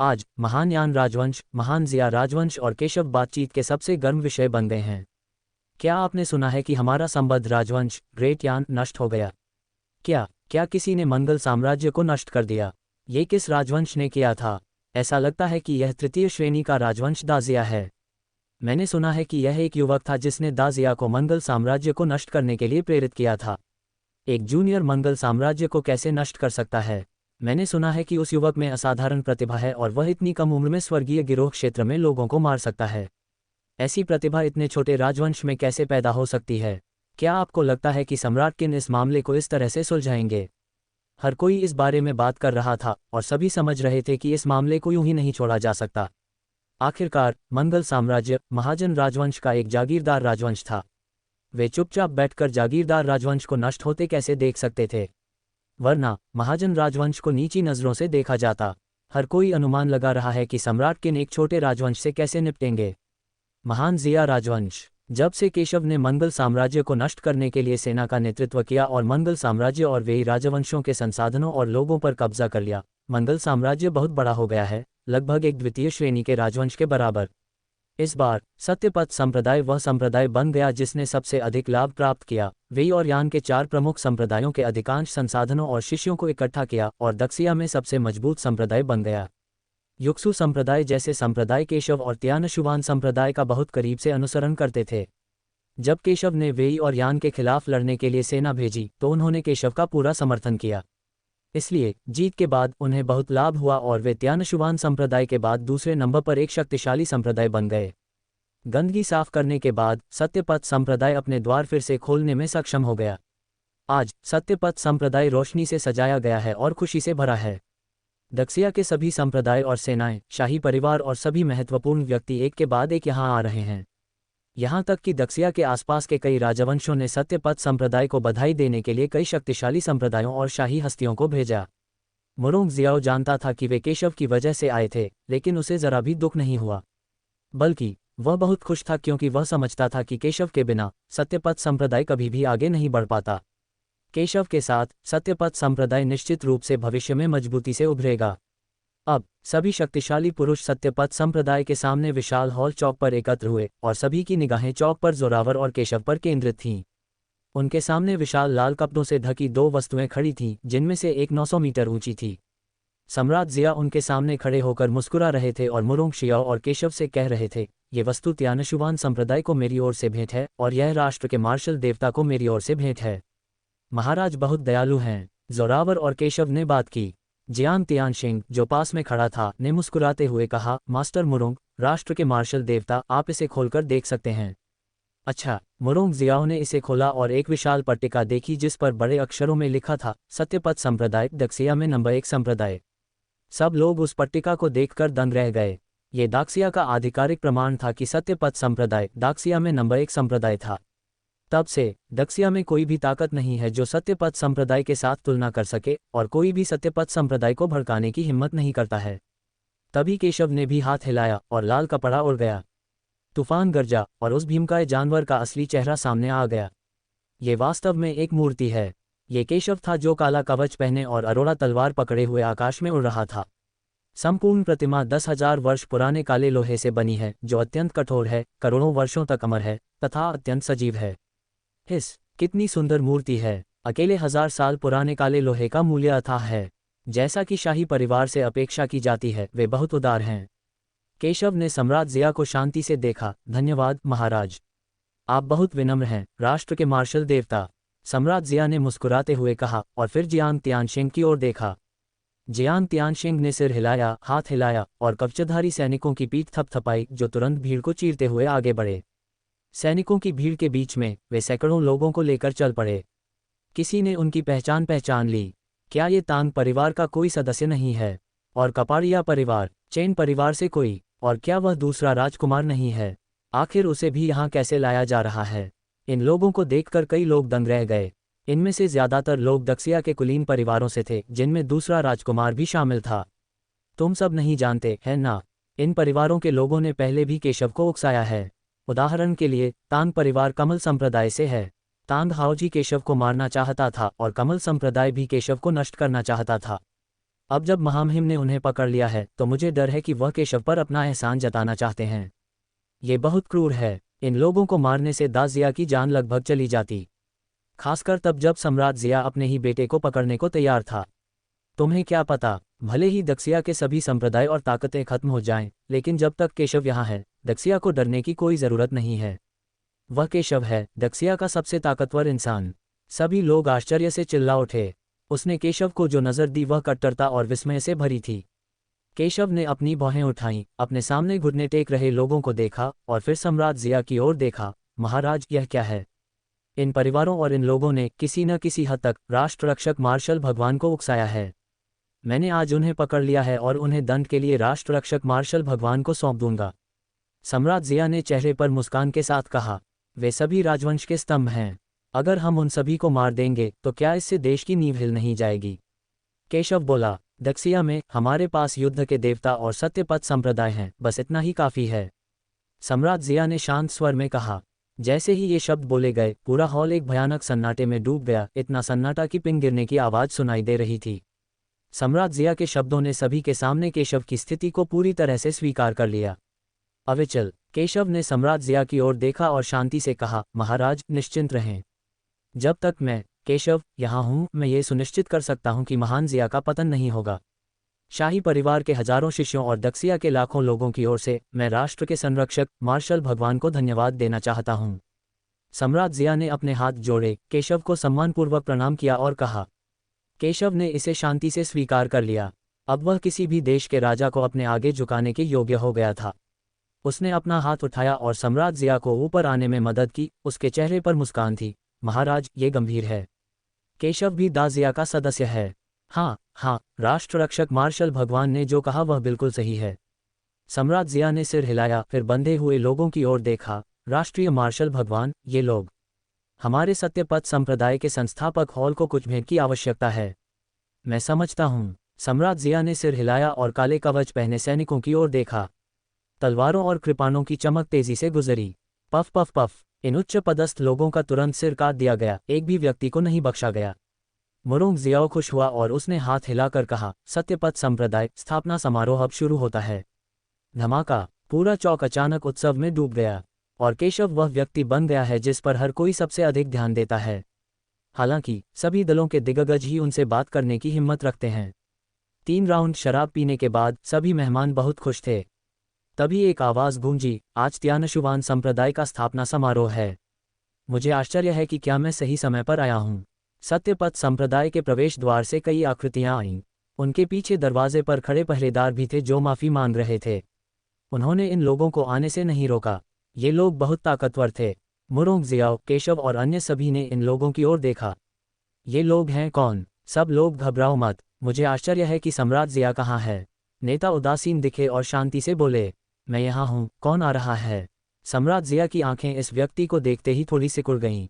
आज महान यान राजवंश, महान जिया राजवंश और केशव बातचीत के सबसे गर्म विषय बन गए हैं। क्या आपने सुना है कि हमारा संबद्ध राजवंश ग्रेट यान नष्ट हो गया? क्या किसी ने मंगल साम्राज्य को नष्ट कर दिया? ये किस राजवंश ने किया था? ऐसा लगता है कि यह तृतीय श्रेणी का राजवंश दाजिया है। मैंने सुना है कि यह एक युवक था जिसने दाजिया को मंगल साम्राज्य को नष्ट करने के लिए प्रेरित किया था। एक जूनियर मंगल साम्राज्य को कैसे नष्ट कर सकता है? मैंने सुना है कि उस युवक में असाधारण प्रतिभा है और वह इतनी कम उम्र में स्वर्गीय गिरोह क्षेत्र में लोगों को मार सकता है। ऐसी प्रतिभा इतने छोटे राजवंश में कैसे पैदा हो सकती है? क्या आपको लगता है कि सम्राट किन इस मामले को इस तरह से सुलझाएंगे? हर कोई इस बारे में बात कर रहा था और सभी समझ रहे थे कि इस मामले को यूं ही नहीं छोड़ा जा सकता। आखिरकार मंगल साम्राज्य महाजन राजवंश का एक जागीरदार राजवंश था। वे चुपचाप बैठकर जागीरदार राजवंश को नष्ट होते कैसे देख सकते थे? वरना महाजन राजवंश को नीची नज़रों से देखा जाता। हर कोई अनुमान लगा रहा है कि सम्राट किन एक छोटे राजवंश से कैसे निपटेंगे। महान जिया राजवंश। जब से केशव ने मंगल साम्राज्य को नष्ट करने के लिए सेना का नेतृत्व किया और मंगल साम्राज्य और वेई राजवंशों के संसाधनों और लोगों पर कब्जा कर लिया, मंगल साम्राज्य बहुत बड़ा हो गया है, लगभग एक द्वितीय श्रेणी के राजवंश के बराबर। इस बार सत्यपथ संप्रदाय वह संप्रदाय बन गया जिसने सबसे अधिक लाभ प्राप्त किया। वेई और यान के 4 प्रमुख संप्रदायों के अधिकांश संसाधनों और शिष्यों को इकट्ठा किया और दक्षिया में सबसे मजबूत संप्रदाय बन गया। युक्सु संप्रदाय जैसे संप्रदाय केशव और त्यानशुवान संप्रदाय का बहुत करीब से अनुसरण करते थे। जब केशव ने वेई और यान के खिलाफ लड़ने के लिए सेना भेजी तो उन्होंने केशव का पूरा समर्थन किया। इसलिए जीत के बाद उन्हें बहुत लाभ हुआ और वे त्यानशुवान संप्रदाय के बाद दूसरे नंबर पर एक शक्तिशाली संप्रदाय बन गए। गंदगी साफ करने के बाद सत्यपथ संप्रदाय अपने द्वार फिर से खोलने में सक्षम हो गया। आज सत्यपथ संप्रदाय रोशनी से सजाया गया है और खुशी से भरा है। दक्षिया के सभी संप्रदाय और सेनाएं, शाही परिवार और सभी महत्वपूर्ण व्यक्ति एक के बाद एक यहाँ आ रहे हैं। यहाँ तक कि दक्षिया के आसपास के कई राजवंशों ने सत्यपथ संप्रदाय को बधाई देने के लिए कई शक्तिशाली संप्रदायों और शाही हस्तियों को भेजा। मुरोंग जियाओ जानता था कि वे केशव की वजह से आए थे, लेकिन उसे जरा भी दुख नहीं हुआ, बल्कि वह बहुत खुश था क्योंकि वह समझता था कि केशव के बिना सत्यपथ संप्रदाय कभी भी आगे नहीं बढ़ पाता। केशव के साथ सत्यपथ संप्रदाय निश्चित रूप से भविष्य में मजबूती से उभरेगा। अब सभी शक्तिशाली पुरुष सत्यपथ संप्रदाय के सामने विशाल हॉल चौक पर एकत्र हुए और सभी की निगाहें चौक पर जोरावर और केशव पर केंद्रित थीं। उनके सामने विशाल लाल कपड़ों से ढकी 2 वस्तुएं खड़ी थीं, जिनमें से एक 900 मीटर ऊंची थी। सम्राट जिया उनके सामने खड़े होकर मुस्कुरा रहे थे और मुरोंग शियाओ और केशव से कह रहे थे, ये वस्तु त्यानशुवान संप्रदाय को मेरी ओर से भेंट है और यह राष्ट्र के मार्शल देवता को मेरी ओर से भेंट है। महाराज बहुत दयालु हैं। जोरावर और केशव ने बात की। जियांग तियानशिंग, जो पास में खड़ा था, ने मुस्कुराते हुए कहा, मास्टर मुरोंग, राष्ट्र के मार्शल देवता, आप इसे खोलकर देख सकते हैं। अच्छा। मुरोंग जियाओ ने इसे खोला और एक विशाल पट्टिका देखी जिस पर बड़े अक्षरों में लिखा था, सत्यपथ संप्रदाय दक्षिया में नंबर 1 संप्रदाय। सब लोग उस पट्टिका को देखकर दंग रह गए। ये दाक्सिया का आधिकारिक प्रमाण था कि सत्यपथ संप्रदाय दाक्सिया में नंबर 1 संप्रदाय था। तब से दक्षिया में कोई भी ताकत नहीं है जो सत्यपथ संप्रदाय के साथ तुलना कर सके और कोई भी सत्यपथ संप्रदाय को भड़काने की हिम्मत नहीं करता है। तभी केशव ने भी हाथ हिलाया और लाल कपड़ा उड़ गया। तूफान गरजा और उस भीमकाय जानवर का असली चेहरा सामने आ गया। ये वास्तव में एक मूर्ति है। ये केशव था जो काला कवच पहने और अरोड़ा तलवार पकड़े हुए आकाश में उड़ रहा था। संपूर्ण प्रतिमा 10,000 वर्ष पुराने काले लोहे से बनी है जो अत्यंत कठोर है, करोड़ों वर्षों तक अमर है तथा अत्यंत सजीव है। कितनी सुंदर मूर्ति है। अकेले 1000 साल पुराने काले लोहे का मूल्य अथाह है। जैसा कि शाही परिवार से अपेक्षा की जाती है, वे बहुत उदार हैं। केशव ने सम्राट जिया को शांति से देखा। धन्यवाद महाराज, आप बहुत विनम्र हैं, राष्ट्र के मार्शल देवता, सम्राट जिया ने मुस्कुराते हुए कहा और फिर जियांग तियानशिंग की ओर देखा। जियांग तियानशिंग ने सिर हिलाया, हाथ हिलाया और कवचधारी सैनिकों की पीठ थपथपाई जो तुरंत भीड़ को चीरते हुए आगे बढ़े। सैनिकों की भीड़ के बीच में वे सैकड़ों लोगों को लेकर चल पड़े। किसी ने उनकी पहचान ली। क्या ये तांग परिवार का कोई सदस्य नहीं है? और कपाड़िया परिवार, चेन परिवार से कोई? और क्या वह दूसरा राजकुमार नहीं है? आखिर उसे भी यहाँ कैसे लाया जा रहा है? इन लोगों को देखकर कई लोग दंग रह गए। इनमें से ज्यादातर लोग दक्षिया के कुलीन परिवारों से थे, जिनमें दूसरा राजकुमार भी शामिल था। तुम सब नहीं जानते हैं ना, इन परिवारों के लोगों ने पहले भी केशव को उकसाया है। उदाहरण के लिए तांग परिवार कमल संप्रदाय से है। तांग हाओजी केशव को मारना चाहता था और कमल संप्रदाय भी केशव को नष्ट करना चाहता था। अब जब महामहिम ने उन्हें पकड़ लिया है तो मुझे डर है कि वह केशव पर अपना एहसान जताना चाहते हैं। ये बहुत क्रूर है। इन लोगों को मारने से दास जिया की जान लगभग चली जाती, खासकर तब जब सम्राट जिया अपने ही बेटे को पकड़ने को तैयार था। तुम्हें क्या पता, भले ही दक्षिया के सभी संप्रदाय और ताकतें खत्म हो जाएं, लेकिन जब तक केशव यहाँ है दक्षिया को डरने की कोई ज़रूरत नहीं है। वह केशव है, दक्षिया का सबसे ताकतवर इंसान। सभी लोग आश्चर्य से चिल्ला उठे। उसने केशव को जो नज़र दी वह कट्टरता और विस्मय से भरी थी। केशव ने अपनी भौहें उठाईं, अपने सामने घुटने टेक रहे लोगों को देखा और फिर सम्राट जिया की ओर देखा। महाराज, यह क्या है? इन परिवारों और इन लोगों ने किसी न किसी हद तक राष्ट्ररक्षक मार्शल भगवान को उकसाया है। मैंने आज उन्हें पकड़ लिया है और उन्हें दंड के लिए राष्ट्ररक्षक मार्शल भगवान को सौंप दूंगा। सम्राट जिया ने चेहरे पर मुस्कान के साथ कहा, वे सभी राजवंश के स्तंभ हैं। अगर हम उन सभी को मार देंगे तो क्या इससे देश की नींव हिल नहीं जाएगी? केशव बोला, दक्षिया में हमारे पास युद्ध के देवता और सत्यपथ संप्रदाय हैं, बस इतना ही काफ़ी है। सम्राट जिया ने शांत स्वर में कहा। जैसे ही ये शब्द बोले गए पूरा हॉल एक भयानक सन्नाटे में डूब गया, इतना सन्नाटा कि पिन गिरने की आवाज़ सुनाई दे रही थी। सम्राट जिया के शब्दों ने सभी के सामने केशव की स्थिति को पूरी तरह से स्वीकार कर लिया। अविचल, केशव ने सम्राट जिया की ओर देखा और शांति से कहा, महाराज निश्चिंत रहें। जब तक मैं केशव यहाँ हूँ मैं ये सुनिश्चित कर सकता हूँ कि महान जिया का पतन नहीं होगा। शाही परिवार के हजारों शिष्यों और दक्षिया के लाखों लोगों की ओर से मैं राष्ट्र के संरक्षक मार्शल भगवान को धन्यवाद देना चाहता हूँ। सम्राट जिया ने अपने हाथ जोड़े, केशव को सम्मानपूर्वक प्रणाम किया और कहा। केशव ने इसे शांति से स्वीकार कर लिया। अब वह किसी भी देश के राजा को अपने आगे झुकाने के योग्य हो गया था। उसने अपना हाथ उठाया और सम्राट जिया को ऊपर आने में मदद की। उसके चेहरे पर मुस्कान थी। महाराज, ये गंभीर है। केशव भी दाजिया का सदस्य है। हाँ, राष्ट्ररक्षक मार्शल भगवान ने जो कहा वह बिल्कुल सही है। सम्राट जिया ने सिर हिलाया, फिर बंधे हुए लोगों की ओर देखा। राष्ट्रीय मार्शल भगवान, ये लोग हमारे सत्यपथ संप्रदाय के संस्थापक हॉल को कुछ भेंट की आवश्यकता है। मैं समझता हूँ। सम्राट जिया ने सिर हिलाया और काले कवच पहने सैनिकों की ओर देखा। तलवारों और कृपाणों की चमक तेजी से गुजरी। पफ पफ पफ, इन उच्च पदस्थ लोगों का तुरंत सिर काट दिया गया। एक भी व्यक्ति को नहीं बख्शा गया। मुरोंग जियाओ खुश हुआ और उसने हाथ हिलाकर कहा, सत्यपथ संप्रदाय स्थापना समारोह अब शुरू होता है। धमाका, पूरा चौक अचानक उत्सव में डूब गया और केशव वह व्यक्ति बन गया है जिस पर हर कोई सबसे अधिक ध्यान देता है। हालांकि सभी दलों के दिग्गज ही उनसे बात करने की हिम्मत रखते हैं। 3 राउंड शराब पीने के बाद सभी मेहमान बहुत खुश थे। तभी एक आवाज़ गूंजी, आज त्यानशुवान संप्रदाय का स्थापना समारोह है। मुझे आश्चर्य है कि क्या मैं सही समय पर आया हूँ। सत्यपथ संप्रदाय के प्रवेश द्वार से कई आकृतियां आईं। उनके पीछे दरवाजे पर खड़े पहरेदार भी थे जो माफ़ी मांग रहे थे। उन्होंने इन लोगों को आने से नहीं रोका। ये लोग बहुत ताकतवर थे। मुरोंग जियाओ, केशव और अन्य सभी ने इन लोगों की ओर देखा। ये लोग हैं कौन? सब लोग घबराओ मत। मुझे आश्चर्य है कि सम्राट जिया कहाँ है। नेता उदासीन दिखे और शांति से बोले, मैं यहाँ हूँ, कौन आ रहा है? सम्राट जिया की आंखें इस व्यक्ति को देखते ही थोड़ी सिकुड़ गईं।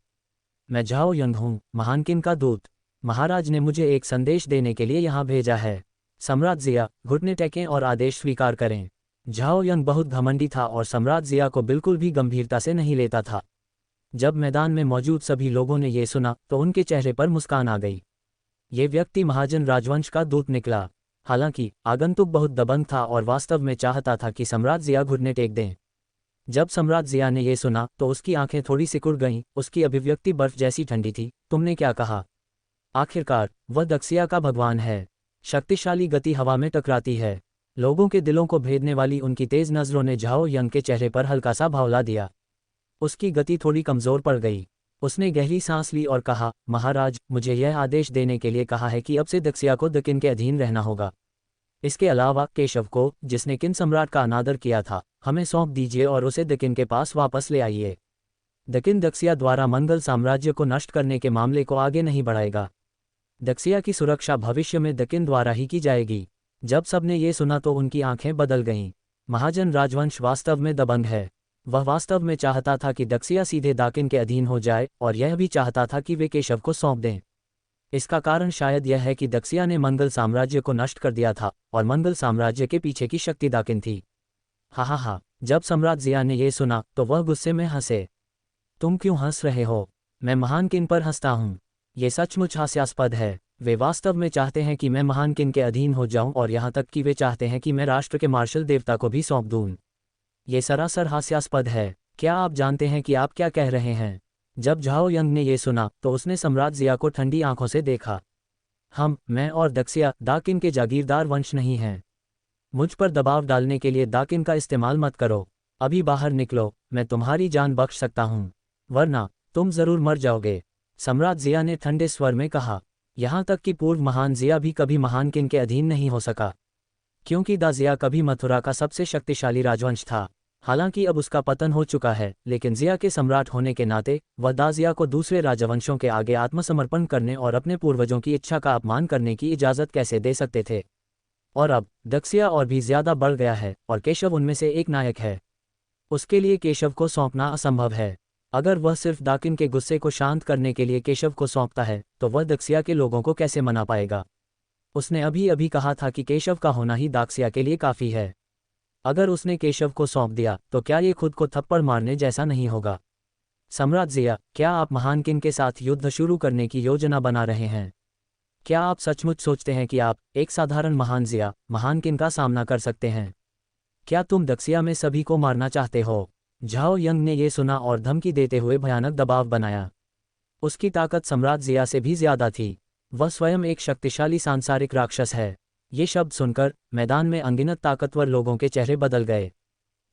मैं झाओ यंग हूँ, महान किन का दूत। महाराज ने मुझे एक संदेश देने के लिए यहाँ भेजा है। सम्राट जिया, घुटने टेकें और आदेश स्वीकार करें। झाओ यंग बहुत घमंडी था और सम्राट जिया को बिल्कुल भी गंभीरता से नहीं लेता था। जब मैदान में मौजूद सभी लोगों ने ये सुना तो उनके चेहरे पर मुस्कान आ गई। ये व्यक्ति महाजन राजवंश का दूत निकला। हालांकि आगंतुक बहुत दबंग था और वास्तव में चाहता था कि सम्राट जिया घुटने टेक दें। जब सम्राट जिया ने यह सुना तो उसकी आंखें थोड़ी सिकुड़ गईं। उसकी अभिव्यक्ति बर्फ जैसी ठंडी थी। तुमने क्या कहा? आखिरकार वह दक्षिया का भगवान है। शक्तिशाली गति हवा में टकराती है। लोगों के दिलों को भेदने वाली उनकी तेज नजरों ने झाओ यंग के चेहरे पर हल्का सा भाव ला दिया। उसकी गति थोड़ी कमजोर पड़ गई। उसने गहरी सांस ली और कहा, महाराज, मुझे यह आदेश देने के लिए कहा है कि अब से दक्षिया को दकिन के अधीन रहना होगा। इसके अलावा केशव को, जिसने किन सम्राट का अनादर किया था, हमें सौंप दीजिए और उसे दकिन के पास वापस ले आइए। दकिन दक्षिया द्वारा मंगल साम्राज्य को नष्ट करने के मामले को आगे नहीं बढ़ाएगा। दक्षिया की सुरक्षा भविष्य में दकिन द्वारा ही की जाएगी। जब सबने ये सुना तो उनकी आंखें बदल गईं। महाजन राजवंश वास्तव में दबंग है। वह वास्तव में चाहता था कि दक्षिया सीधे दाकिन के अधीन हो जाए और यह भी चाहता था कि वे केशव को सौंप दें। इसका कारण शायद यह है कि दक्षिया ने मंगल साम्राज्य को नष्ट कर दिया था और मंगल साम्राज्य के पीछे की शक्ति दाकिन थी। हा, जब सम्राट जिया ने यह सुना तो वह गुस्से में हंसे। तुम क्यों हंस रहे हो? मैं महान किन पर हंसता हूँ। ये सचमुच हास्यास्पद है। वे वास्तव में चाहते हैं कि मैं महान किन के अधीन हो जाऊं और यहाँ तक कि वे चाहते हैं कि मैं राष्ट्र के मार्शल देवता को भी सौंप दूं। ये सरासर हास्यास्पद है। क्या आप जानते हैं कि आप क्या कह रहे हैं? जब झाओ यंग ने ये सुना तो उसने सम्राट जिया को ठंडी आंखों से देखा। मैं और दक्सिया दाकिन के जागीरदार वंश नहीं हैं। मुझ पर दबाव डालने के लिए दाकिन का इस्तेमाल मत करो। अभी बाहर निकलो, मैं तुम्हारी जान बख्श सकता हूँ, वरना तुम जरूर मर जाओगे, सम्राट जिया ने ठंडे स्वर में कहा। यहाँ तक कि पूर्व महान जिया भी कभी महान किन के अधीन नहीं हो सका, क्योंकि दाजिया कभी मथुरा का सबसे शक्तिशाली राजवंश था। हालांकि अब उसका पतन हो चुका है, लेकिन जिया के सम्राट होने के नाते वह दाजिया को दूसरे राजवंशों के आगे आत्मसमर्पण करने और अपने पूर्वजों की इच्छा का अपमान करने की इजाज़त कैसे दे सकते थे? और अब दक्सिया और भी ज्यादा बढ़ गया है और केशव उनमें से एक नायक है। उसके लिए केशव को सौंपना असंभव है। अगर वह सिर्फ दाकिन के गुस्से को शांत करने के लिए केशव को सौंपता है तो वह दक्सिया के लोगों को कैसे मना पाएगा? उसने अभी अभी कहा था कि केशव का होना ही दाक्सिया के लिए काफ़ी है। अगर उसने केशव को सौंप दिया तो क्या ये खुद को थप्पड़ मारने जैसा नहीं होगा? सम्राट जिया, क्या आप महान किन के साथ युद्ध शुरू करने की योजना बना रहे हैं? क्या आप सचमुच सोचते हैं कि आप एक साधारण महान जिया महान किन का सामना कर सकते हैं? क्या तुम दक्सिया में सभी को मारना चाहते हो? झाओ यंग ने यह सुना और धमकी देते हुए भयानक दबाव बनाया। उसकी ताकत सम्राट जिया से भी ज्यादा थी। वह स्वयं एक शक्तिशाली सांसारिक राक्षस है। ये शब्द सुनकर मैदान में अनगिनत ताकतवर लोगों के चेहरे बदल गए।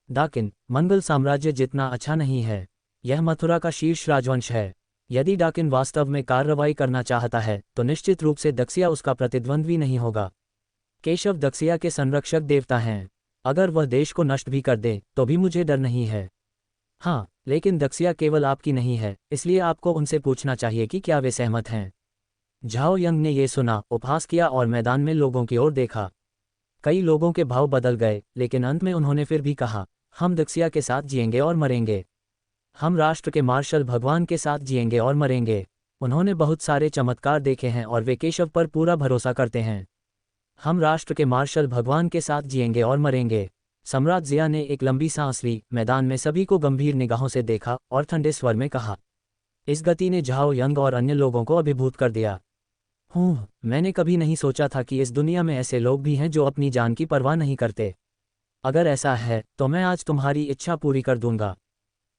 दाकिन मंगल साम्राज्य जितना अच्छा नहीं है। यह मथुरा का शीर्ष राजवंश है। यदि डाकिन वास्तव में कार्रवाई करना चाहता है तो निश्चित रूप से दक्सिया उसका प्रतिद्वंद्वी नहीं होगा। केशव दक्सिया के संरक्षक देवता हैं। अगर वह देश को नष्ट भी कर दे तो भी मुझे डर नहीं है। हाँ, लेकिन दक्सिया केवल आपकी नहीं है, इसलिए आपको उनसे पूछना चाहिए कि क्या वे सहमत हैं। झाओ यंग ने यह सुना, उपहास किया और मैदान में लोगों की ओर देखा। कई लोगों के भाव बदल गए, लेकिन अंत में उन्होंने फिर भी कहा, हम दक्सिया के साथ जिएंगे और मरेंगे। हम राष्ट्र के मार्शल भगवान के साथ जिएंगे और मरेंगे। उन्होंने बहुत सारे चमत्कार देखे हैं और वे केशव पर पूरा भरोसा करते हैं। हम राष्ट्र के मार्शल भगवान के साथ जिएंगे और मरेंगे। सम्राट जिया ने एक लंबी सांस ली, मैदान में सभी को गंभीर निगाहों से देखा और ठंडे स्वर में कहा। इस गति ने झाओ यंग और अन्य लोगों को अभिभूत कर दिया। मैंने कभी नहीं सोचा था कि इस दुनिया में ऐसे लोग भी हैं जो अपनी जान की परवाह नहीं करते। अगर ऐसा है तो मैं आज तुम्हारी इच्छा पूरी कर दूंगा।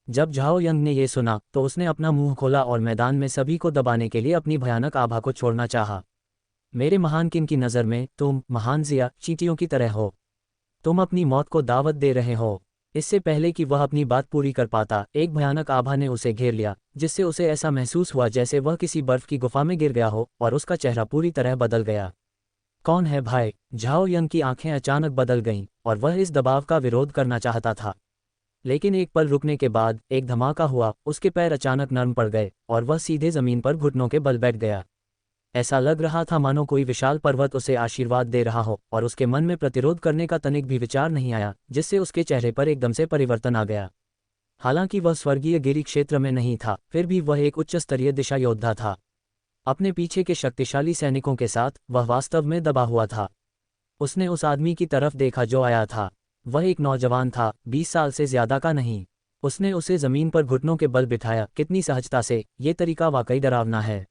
जब झाओ यंग ने यह सुना तो उसने अपना मुंह खोला और मैदान में सभी को दबाने के लिए अपनी भयानक आभा को छोड़ना चाहा। मेरे महान किन की नज़र में तुम महान जिया चींटियों की तरह हो। तुम अपनी मौत को दावत दे रहे हो। इससे पहले कि वह अपनी बात पूरी कर पाता, एक भयानक आभा ने उसे घेर लिया, जिससे उसे ऐसा महसूस हुआ जैसे वह किसी बर्फ की गुफा में गिर गया हो और उसका चेहरा पूरी तरह बदल गया। कौन है भाई? झाओ यंग की आंखें अचानक बदल गईं और वह इस दबाव का विरोध करना चाहता था। लेकिन एक पल रुकने के बाद एक धमाका हुआ, उसके पैर अचानक नर्म पड़ गए और वह सीधे जमीन पर घुटनों के बल बैठ गया। ऐसा लग रहा था मानो कोई विशाल पर्वत उसे आशीर्वाद दे रहा हो और उसके मन में प्रतिरोध करने का तनिक भी विचार नहीं आया, जिससे उसके चेहरे पर एकदम से परिवर्तन आ गया। हालांकि वह स्वर्गीय गिरी क्षेत्र में नहीं था, फिर भी वह एक उच्च स्तरीय दिशा योद्धा था। अपने पीछे के शक्तिशाली सैनिकों के साथ वह वास्तव में दबा हुआ था। उसने उस आदमी की तरफ देखा जो आया था। वह एक नौजवान था, 20 साल से ज्यादा का नहीं। उसने उसे जमीन पर घुटनों के बल बिठाया, कितनी सहजता से। ये तरीका वाकई डरावना है।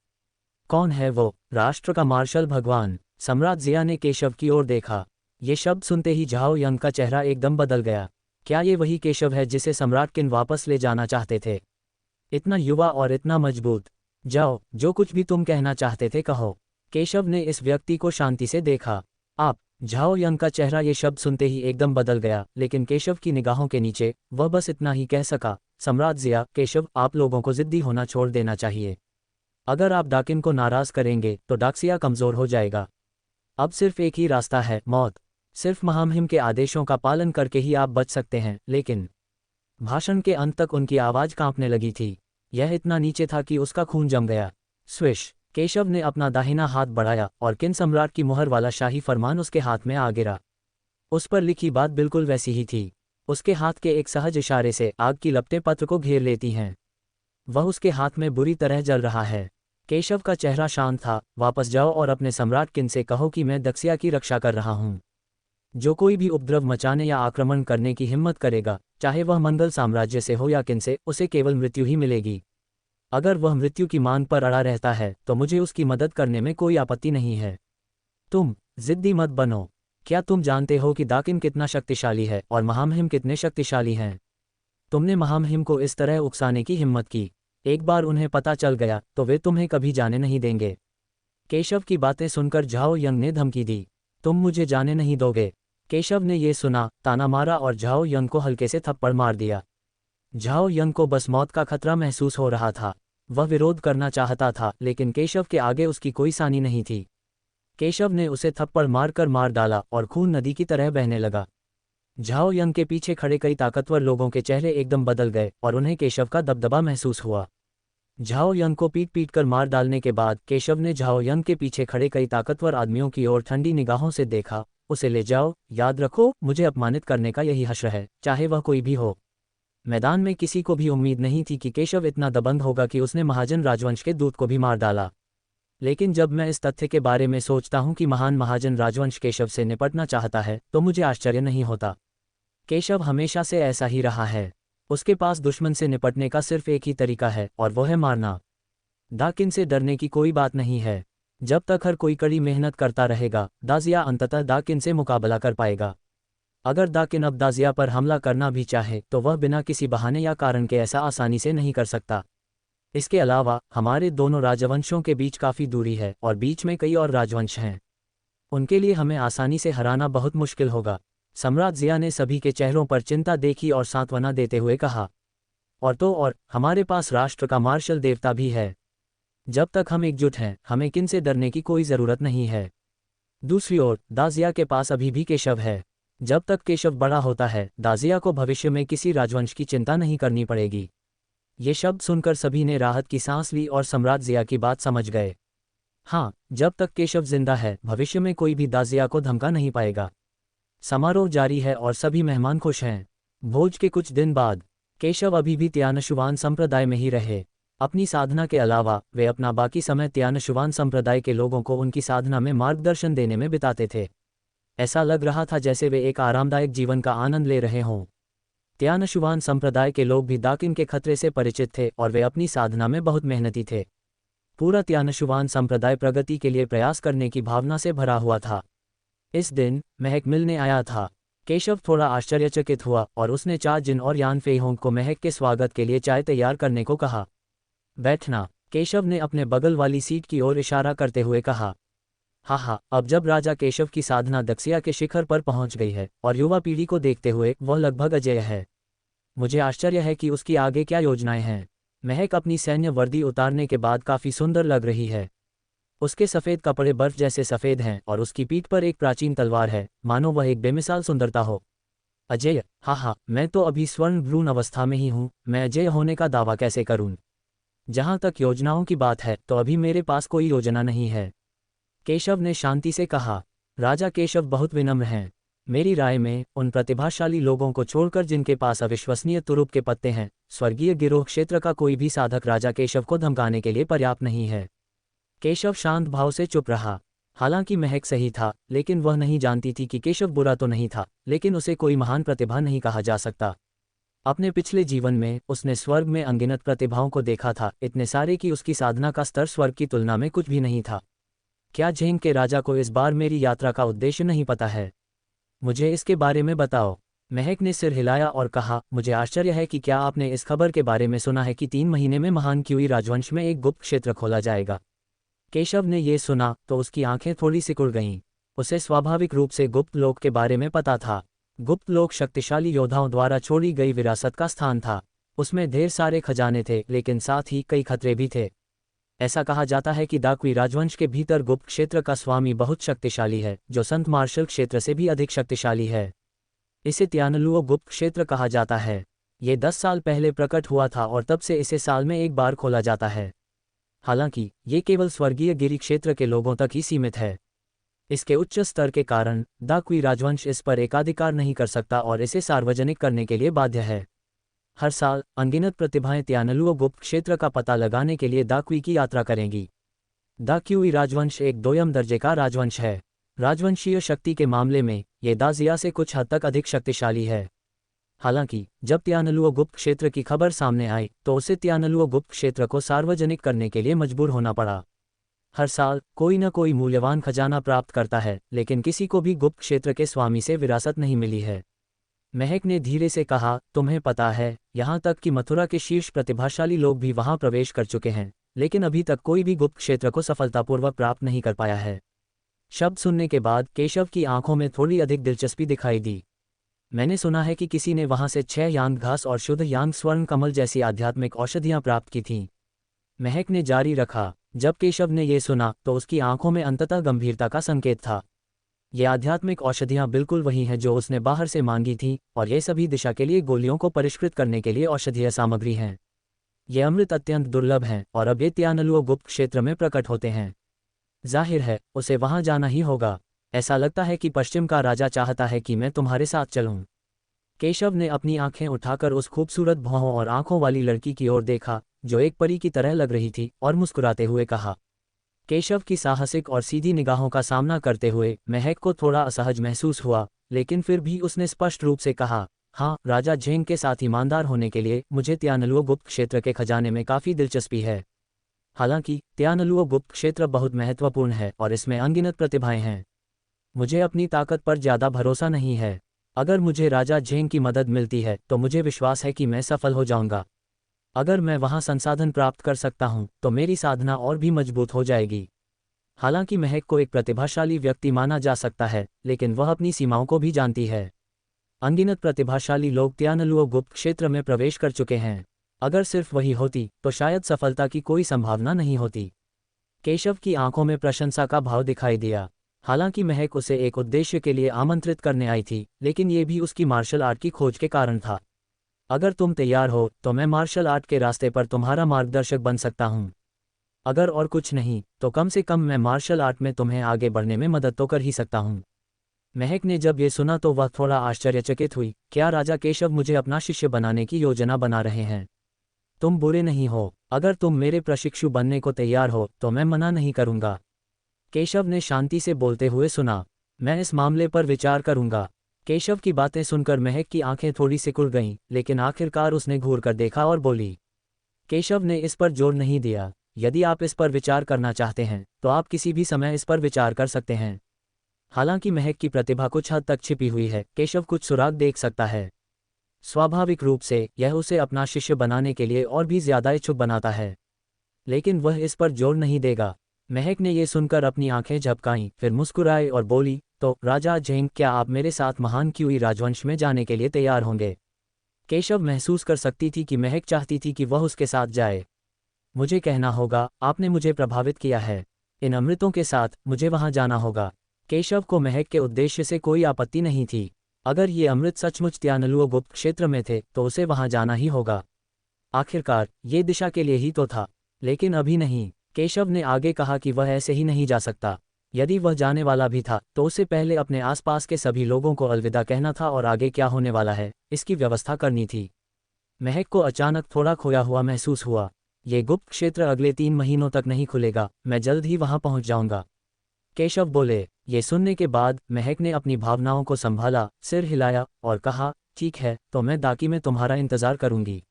कौन है वो? राष्ट्र का मार्शल भगवान। सम्राट जिया ने केशव की ओर देखा। ये शब्द सुनते ही झाओ यंग का चेहरा एकदम बदल गया। क्या ये वही केशव है जिसे सम्राट किन वापस ले जाना चाहते थे? इतना युवा और इतना मजबूत। जाओ, जो कुछ भी तुम कहना चाहते थे कहो। केशव ने इस व्यक्ति को शांति से देखा। आप? झाओ यंग का चेहरा ये शब्द सुनते ही एकदम बदल गया, लेकिन केशव की निगाहों के नीचे वह बस इतना ही कह सका, सम्राट जिया, केशव, आप लोगों को जिद्दी होना छोड़ देना चाहिए। अगर आप डाकिन को नाराज करेंगे तो डाक्सिया कमजोर हो जाएगा। अब सिर्फ एक ही रास्ता है, मौत। सिर्फ महामहिम के आदेशों का पालन करके ही आप बच सकते हैं। लेकिन भाषण के अंत तक उनकी आवाज कांपने लगी थी। यह इतना नीचे था कि उसका खून जम गया। स्विश! केशव ने अपना दाहिना हाथ बढ़ाया और किन सम्राट की मुहर वाला शाही फरमान उसके हाथ में आ गिरा। उस पर लिखी बात बिल्कुल वैसी ही थी। उसके हाथ के एक सहज इशारे से आग की लपटें पत्र को घेर लेती हैं। वह उसके हाथ में बुरी तरह जल रहा है। केशव का चेहरा शांत था। वापस जाओ और अपने सम्राट किन से कहो कि मैं दक्सिया की रक्षा कर रहा हूँ। जो कोई भी उपद्रव मचाने या आक्रमण करने की हिम्मत करेगा, चाहे वह मंगल साम्राज्य से हो या किन से, उसे केवल मृत्यु ही मिलेगी। अगर वह मृत्यु की मांग पर अड़ा रहता है तो मुझे उसकी मदद करने में कोई आपत्ति नहीं है। तुम जिद्दी मत बनो। क्या तुम जानते हो कि दाकिन कितना शक्तिशाली है और महामहिम कितने शक्तिशाली हैं? तुमने महामहिम को इस तरह उकसाने की हिम्मत की। एक बार उन्हें पता चल गया तो वे तुम्हें कभी जाने नहीं देंगे। केशव की बातें सुनकर झाओ यंग ने धमकी दी, तुम मुझे जाने नहीं दोगे। केशव ने ये सुना, ताना मारा और झाओ यंग को हल्के से थप्पड़ मार दिया। झाओ यंग को बस मौत का खतरा महसूस हो रहा था। वह विरोध करना चाहता था लेकिन केशव के आगे उसकी कोई सानी नहीं थी। केशव ने उसे थप्पड़ मारकर मार डाला और खून नदी की तरह बहने लगा। झाओ यंग के पीछे खड़े कई ताकतवर लोगों के चेहरे एकदम बदल गए और उन्हें केशव का दबदबा महसूस हुआ। झाओ यंग को पीट पीट कर मार डालने के बाद केशव ने झाओ यंग के पीछे खड़े कई ताकतवर आदमियों की ओर ठंडी निगाहों से देखा। उसे ले जाओ, याद रखो मुझे अपमानित करने का यही हश्र है, चाहे वह कोई भी हो। मैदान में किसी को भी उम्मीद नहीं थी कि केशव इतना दबंग होगा कि उसने महाजन राजवंश के दूत को भी मार डाला। लेकिन जब मैं इस तथ्य के बारे में सोचता हूं कि महान महाजन राजवंश केशव से निपटना चाहता है तो मुझे आश्चर्य नहीं होता। केशव हमेशा से ऐसा ही रहा है। उसके पास दुश्मन से निपटने का सिर्फ एक ही तरीका है और वो है मारना। दाकिन से डरने की कोई बात नहीं है। जब तक हर कोई कड़ी मेहनत करता रहेगा, दाजिया अंततः दाकिन से मुकाबला कर पाएगा। अगर दाकिन अब दाजिया पर हमला करना भी चाहे तो वह बिना किसी बहाने या कारण के ऐसा आसानी से नहीं कर सकता। इसके अलावा हमारे दोनों राजवंशों के बीच काफ़ी दूरी है और बीच में कई और राजवंश हैं। उनके लिए हमें आसानी से हराना बहुत मुश्किल होगा। सम्राट जिया ने सभी के चेहरों पर चिंता देखी और सांत्वना देते हुए कहा, और तो और हमारे पास राष्ट्र का मार्शल देवता भी है। जब तक हम एकजुट हैं हमें किनसे डरने की कोई ज़रूरत नहीं है। दूसरी ओर दाजिया के पास अभी भी केशव है। जब तक केशव बड़ा होता है दाजिया को भविष्य में किसी राजवंश की चिंता नहीं करनी पड़ेगी। ये शब्द सुनकर सभी ने राहत की सांस ली और सम्राट जिया की बात समझ गए। हाँ, जब तक केशव जिंदा है भविष्य में कोई भी दाजिया को धमका नहीं पाएगा। समारोह जारी है और सभी मेहमान खुश हैं। भोज के कुछ दिन बाद केशव अभी भी त्यानशुवान संप्रदाय में ही रहे। अपनी साधना के अलावा वे अपना बाकी समय त्यानशुवान संप्रदाय के लोगों को उनकी साधना में मार्गदर्शन देने में बिताते थे। ऐसा लग रहा था जैसे वे एक आरामदायक जीवन का आनंद ले रहे हों। त्यानशुवान संप्रदाय के लोग भी दाकिन के खतरे से परिचित थे और वे अपनी साधना में बहुत मेहनती थे। पूरा त्यानशुवान संप्रदाय प्रगति के लिए प्रयास करने की भावना से भरा हुआ था। इस दिन महक मिलने आया था। केशव थोड़ा आश्चर्यचकित हुआ और उसने चा जिन और यान फेहोंग को महक के स्वागत के लिए चाय तैयार करने को कहा। बैठना, केशव ने अपने बगल वाली सीट की ओर इशारा करते हुए कहा। हाँ, अब जब राजा केशव की साधना दक्षिया के शिखर पर पहुंच गई है और युवा पीढ़ी को देखते हुए वह लगभग अजेय है, मुझे आश्चर्य है कि उसकी आगे क्या योजनाएं हैं। महक अपनी सैन्य वर्दी उतारने के बाद काफ़ी सुंदर लग रही है। उसके सफ़ेद कपड़े बर्फ जैसे सफ़ेद हैं और उसकी पीठ पर एक प्राचीन तलवार है, मानो वह एक बेमिसाल सुंदरता हो। अजेय? हाँ, मैं तो अभी स्वर्ण भ्रूण अवस्था में ही हूँ, मैं अजेय होने का दावा कैसे करूँ? जहाँ तक योजनाओं की बात है तो अभी मेरे पास कोई योजना नहीं है, केशव ने शांति से कहा। राजा केशव बहुत विनम्र हैं। मेरी राय में उन प्रतिभाशाली लोगों को छोड़कर जिनके पास अविश्वसनीय तुरुप के पत्ते हैं, स्वर्गीय गिरोह क्षेत्र का कोई भी साधक राजा केशव को धमकाने के लिए पर्याप्त नहीं है। केशव शांत भाव से चुप रहा। हालांकि महक सही था, लेकिन वह नहीं जानती थी कि केशव बुरा तो नहीं था, लेकिन उसे कोई महान प्रतिभा नहीं कहा जा सकता। अपने पिछले जीवन में उसने स्वर्ग में अनगिनत प्रतिभाओं को देखा था, इतने सारे कि उसकी साधना का स्तर स्वर्ग की तुलना में कुछ भी नहीं था। क्या झेंग के राजा को इस बार मेरी यात्रा का उद्देश्य नहीं पता है? मुझे इसके बारे में बताओ। महक ने सिर हिलाया और कहा, मुझे आश्चर्य है कि क्या आपने इस खबर के बारे में सुना है कि 3 महीने में महान क्यूई राजवंश में एक गुप्त क्षेत्र खोला जाएगा। केशव ने ये सुना तो उसकी आंखें थोड़ी सिकुड़ गईं। उसे स्वाभाविक रूप से गुप्त लोक के बारे में पता था। गुप्त लोक शक्तिशाली योद्धाओं द्वारा छोड़ी गई विरासत का स्थान था। उसमें ढेर सारे खजाने थे, लेकिन साथ ही कई खतरे भी थे। ऐसा कहा जाता है कि दाक्वी राजवंश के भीतर गुप्त क्षेत्र का स्वामी बहुत शक्तिशाली है, जो संत मार्शल क्षेत्र से भी अधिक शक्तिशाली है। इसे त्यानलुओ गुप्त क्षेत्र कहा जाता है। ये 10 साल पहले प्रकट हुआ था और तब से इसे साल में एक बार खोला जाता है। हालांकि ये केवल स्वर्गीय गिरी क्षेत्र के लोगों तक ही सीमित है। इसके उच्च स्तर के कारण दाक्वी राजवंश इस पर एकाधिकार नहीं कर सकता और इसे सार्वजनिक करने के लिए बाध्य है। हर साल अनगिनत प्रतिभाएं त्यानलुओ गुप्त क्षेत्र का पता लगाने के लिए दाक्वी की यात्रा करेंगी। दाक्यूई राजवंश एक दोयम दर्जे का राजवंश है। राजवंशीय शक्ति के मामले में ये दाजिया से कुछ हद तक अधिक शक्तिशाली है। हालांकि जब त्यानलुओ गुप्त क्षेत्र की खबर सामने आई तो उसे त्यानलुओ गुप्त क्षेत्र को सार्वजनिक करने के लिए मजबूर होना पड़ा। हर साल कोई न कोई मूल्यवान खजाना प्राप्त करता है, लेकिन किसी को भी गुप्त क्षेत्र के स्वामी से विरासत नहीं मिली है। महक ने धीरे से कहा, तुम्हें पता है, यहाँ तक कि मथुरा के शीर्ष प्रतिभाशाली लोग भी वहाँ प्रवेश कर चुके हैं, लेकिन अभी तक कोई भी गुप्त क्षेत्र को सफलतापूर्वक प्राप्त नहीं कर पाया है। शब्द सुनने के बाद केशव की आंखों में थोड़ी अधिक दिलचस्पी दिखाई दी। मैंने सुना है कि किसी ने वहां से 6 यांग घास और शुद्ध यांग स्वर्ण कमल जैसी आध्यात्मिक औषधियां प्राप्त की थीं। महक ने जारी रखा। जब केशव ने यह सुना तो उसकी आंखों में अंततः गंभीरता का संकेत था। ये आध्यात्मिक औषधियां बिल्कुल वही हैं जो उसने बाहर से मांगी थीं, और ये सभी दिशा के लिए गोलियों को परिष्कृत करने के लिए औषधीय सामग्री हैं। ये अमृत अत्यंत दुर्लभ हैं और अब ये त्यानलुओ गुप्त क्षेत्र में प्रकट होते हैं। जाहिर है उसे वहां जाना ही होगा। ऐसा लगता है कि पश्चिम का राजा चाहता है कि मैं तुम्हारे साथ चलूं। केशव ने अपनी आंखें उठाकर उस खूबसूरत भौहों और आंखों वाली लड़की की ओर देखा, जो एक परी की तरह लग रही थी, और मुस्कुराते हुए कहा। केशव की साहसिक और सीधी निगाहों का सामना करते हुए महक को थोड़ा असहज महसूस हुआ, लेकिन फिर भी उसने स्पष्ट रूप से कहा, हाँ, राजा झेंग के साथ ईमानदार होने के लिए मुझे त्यानलुओ गुप्त क्षेत्र के खजाने में काफ़ी दिलचस्पी है। हालांकि त्यानलुओ गुप्त क्षेत्र बहुत महत्वपूर्ण है और इसमें अनगिनत प्रतिभाएं हैं। मुझे अपनी ताकत पर ज़्यादा भरोसा नहीं है। अगर मुझे राजा झेंग की मदद मिलती है तो मुझे विश्वास है कि मैं सफल हो जाऊंगा। अगर मैं वहां संसाधन प्राप्त कर सकता हूं तो मेरी साधना और भी मजबूत हो जाएगी। हालांकि महक को एक प्रतिभाशाली व्यक्ति माना जा सकता है, लेकिन वह अपनी सीमाओं को भी जानती है। अनगिनत प्रतिभाशाली लोग त्यानलुओ गुप्त क्षेत्र में प्रवेश कर चुके हैं। अगर सिर्फ वही होती तो शायद सफलता की कोई संभावना नहीं होती। केशव की आंखों में प्रशंसा का भाव दिखाई दिया। हालांकि महक उसे एक उद्देश्य के लिए आमंत्रित करने आई थी, लेकिन ये भी उसकी मार्शल आर्ट की खोज के कारण था। अगर तुम तैयार हो तो मैं मार्शल आर्ट के रास्ते पर तुम्हारा मार्गदर्शक बन सकता हूँ। अगर और कुछ नहीं तो कम से कम मैं मार्शल आर्ट में तुम्हें आगे बढ़ने में मदद तो कर ही सकता हूँ। महक ने जब ये सुना तो वह थोड़ा आश्चर्यचकित हुई। क्या राजा केशव मुझे अपना शिष्य बनाने की योजना बना रहे हैं? तुम बुरे नहीं हो। अगर तुम मेरे प्रशिक्षु बनने को तैयार हो तो मैं मना नहीं करूंगा। केशव ने शांति से बोलते हुए सुना। मैं इस मामले पर विचार करूंगा। केशव की बातें सुनकर महक की आंखें थोड़ी सिकुड़ गईं, लेकिन आखिरकार उसने घूर कर देखा और बोली। केशव ने इस पर जोर नहीं दिया। यदि आप इस पर विचार करना चाहते हैं तो आप किसी भी समय इस पर विचार कर सकते हैं। हालांकि महक की प्रतिभा कुछ हद तक छिपी हुई है, केशव कुछ सुराग देख सकता है। स्वाभाविक रूप से यह उसे अपना शिष्य बनाने के लिए और भी ज्यादा इच्छुक बनाता है, लेकिन वह इस पर जोर नहीं देगा। महक ने यह सुनकर अपनी आंखें झपकाईं, फिर मुस्कुराई और बोली, तो राजा झेंग, क्या आप मेरे साथ महान क्यूई राजवंश में जाने के लिए तैयार होंगे? केशव महसूस कर सकती थी कि महक चाहती थी कि वह उसके साथ जाए। मुझे कहना होगा, आपने मुझे प्रभावित किया है। इन अमृतों के साथ मुझे वहां जाना होगा। केशव को महक के उद्देश्य से कोई आपत्ति नहीं थी। अगर ये अमृत सचमुच त्यानलुओ गुप्त क्षेत्र में थे तो उसे वहां जाना ही होगा। आखिरकार ये दिशा के लिए ही तो था। लेकिन अभी नहीं। केशव ने आगे कहा कि वह ऐसे ही नहीं जा सकता। यदि वह जाने वाला भी था तो उसे पहले अपने आसपास के सभी लोगों को अलविदा कहना था और आगे क्या होने वाला है इसकी व्यवस्था करनी थी। महक को अचानक थोड़ा खोया हुआ महसूस हुआ। ये गुप्त क्षेत्र अगले 3 महीनों तक नहीं खुलेगा, मैं जल्द ही वहां पहुंच जाऊंगा। केशव बोले। ये सुनने के बाद महक ने अपनी भावनाओं को संभाला, सिर हिलाया और कहा, ठीक है, तो मैं दाकी में तुम्हारा इंतजार करूंगी।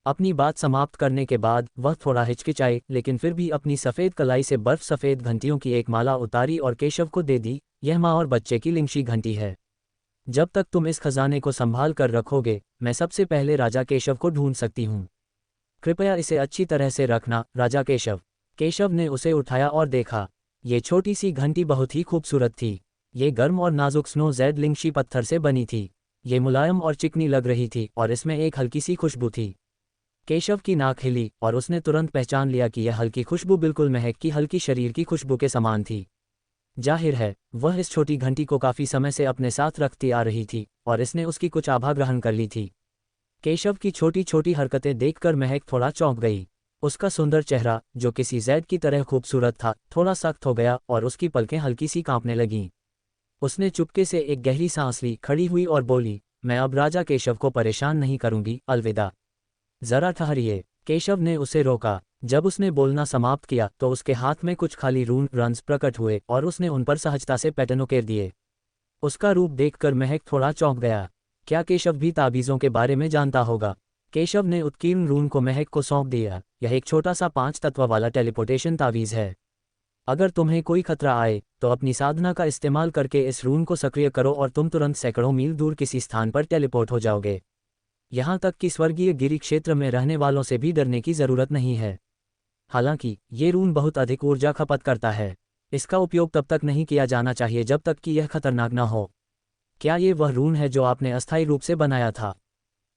अपनी बात समाप्त करने के बाद वह थोड़ा हिचकिचाई, लेकिन फिर भी अपनी सफ़ेद कलाई से बर्फ सफ़ेद घंटियों की एक माला उतारी और केशव को दे दी। यह माँ और बच्चे की लिंगशी घंटी है। जब तक तुम इस खजाने को संभाल कर रखोगे, मैं सबसे पहले राजा केशव को ढूंढ सकती हूँ। कृपया इसे अच्छी तरह से रखना, राजा केशव। केशव ने उसे उठाया और देखा। ये छोटी सी घंटी बहुत ही खूबसूरत थी। ये गर्म और नाजुक स्नो जेड लिंगशी पत्थर से बनी थी। ये मुलायम और चिकनी लग रही थी और इसमें एक हल्की सी खुशबू थी। केशव की नाक हिली और उसने तुरंत पहचान लिया कि यह हल्की खुशबू बिल्कुल महक की हल्की शरीर की खुशबू के समान थी। जाहिर है वह इस छोटी घंटी को काफ़ी समय से अपने साथ रखती आ रही थी और इसने उसकी कुछ आभा ग्रहण कर ली थी। केशव की छोटी छोटी हरकतें देखकर महक थोड़ा चौंक गई। उसका सुंदर चेहरा, जो किसी जैद की तरह खूबसूरत था, थोड़ा सख्त हो गया और उसकी पलकें हल्की सी कांपने लगीं। उसने चुपके से एक गहरी सांस ली, खड़ी हुई और बोली, मैं अब राजा केशव को परेशान नहीं करूंगी, अलविदा। जरा ठहरिए। केशव ने उसे रोका। जब उसने बोलना समाप्त किया तो उसके हाथ में कुछ खाली रून रंध्र प्रकट हुए और उसने उन पर सहजता से पैटर्न उकेर दिए। उसका रूप देखकर महक थोड़ा चौंक गया। क्या केशव भी ताबीज़ों के बारे में जानता होगा? केशव ने उत्कीर्ण रून को महक को सौंप दिया। यह एक छोटा सा 5 तत्व वाला टेलीपोर्टेशन तावीज़ है। अगर तुम्हें कोई खतरा आए तो अपनी साधना का इस्तेमाल करके इस रून को सक्रिय करो और तुम तुरंत सैकड़ों मील दूर किसी स्थान पर टेलीपोर्ट हो जाओगे। यहाँ तक कि स्वर्गीय गिरी क्षेत्र में रहने वालों से भी डरने की ज़रूरत नहीं है। हालांकि ये रून बहुत अधिक ऊर्जा खपत करता है। इसका उपयोग तब तक नहीं किया जाना चाहिए जब तक कि यह खतरनाक न हो। क्या ये वह रून है जो आपने अस्थायी रूप से बनाया था?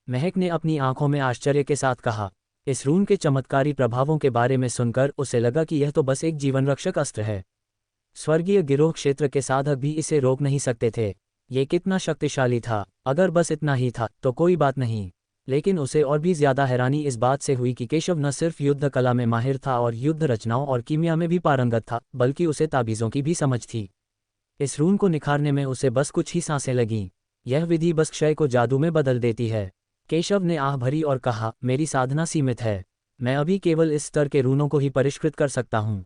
महक ने अपनी आंखों में आश्चर्य के साथ कहा। इस रून के चमत्कारी प्रभावों के बारे में सुनकर उसे लगा कि यह तो बस एक जीवनरक्षक अस्त्र है। स्वर्गीय गिरोह क्षेत्र के साधक भी इसे रोक नहीं सकते थे। ये कितना शक्तिशाली था! अगर बस इतना ही था तो कोई बात नहीं, लेकिन उसे और भी ज्यादा हैरानी इस बात से हुई कि केशव न सिर्फ युद्ध कला में माहिर था और युद्ध रचनाओं और कीमिया में भी पारंगत था, बल्कि उसे ताबीज़ों की भी समझ थी। इस रून को निखारने में उसे बस कुछ ही सांसें लगीं। यह विधि बस क्षय को जादू में बदल देती है। केशव ने आह भरी और कहा, मेरी साधना सीमित है। मैं अभी केवल इस स्तर के रूनों को ही परिष्कृत कर सकता हूँ,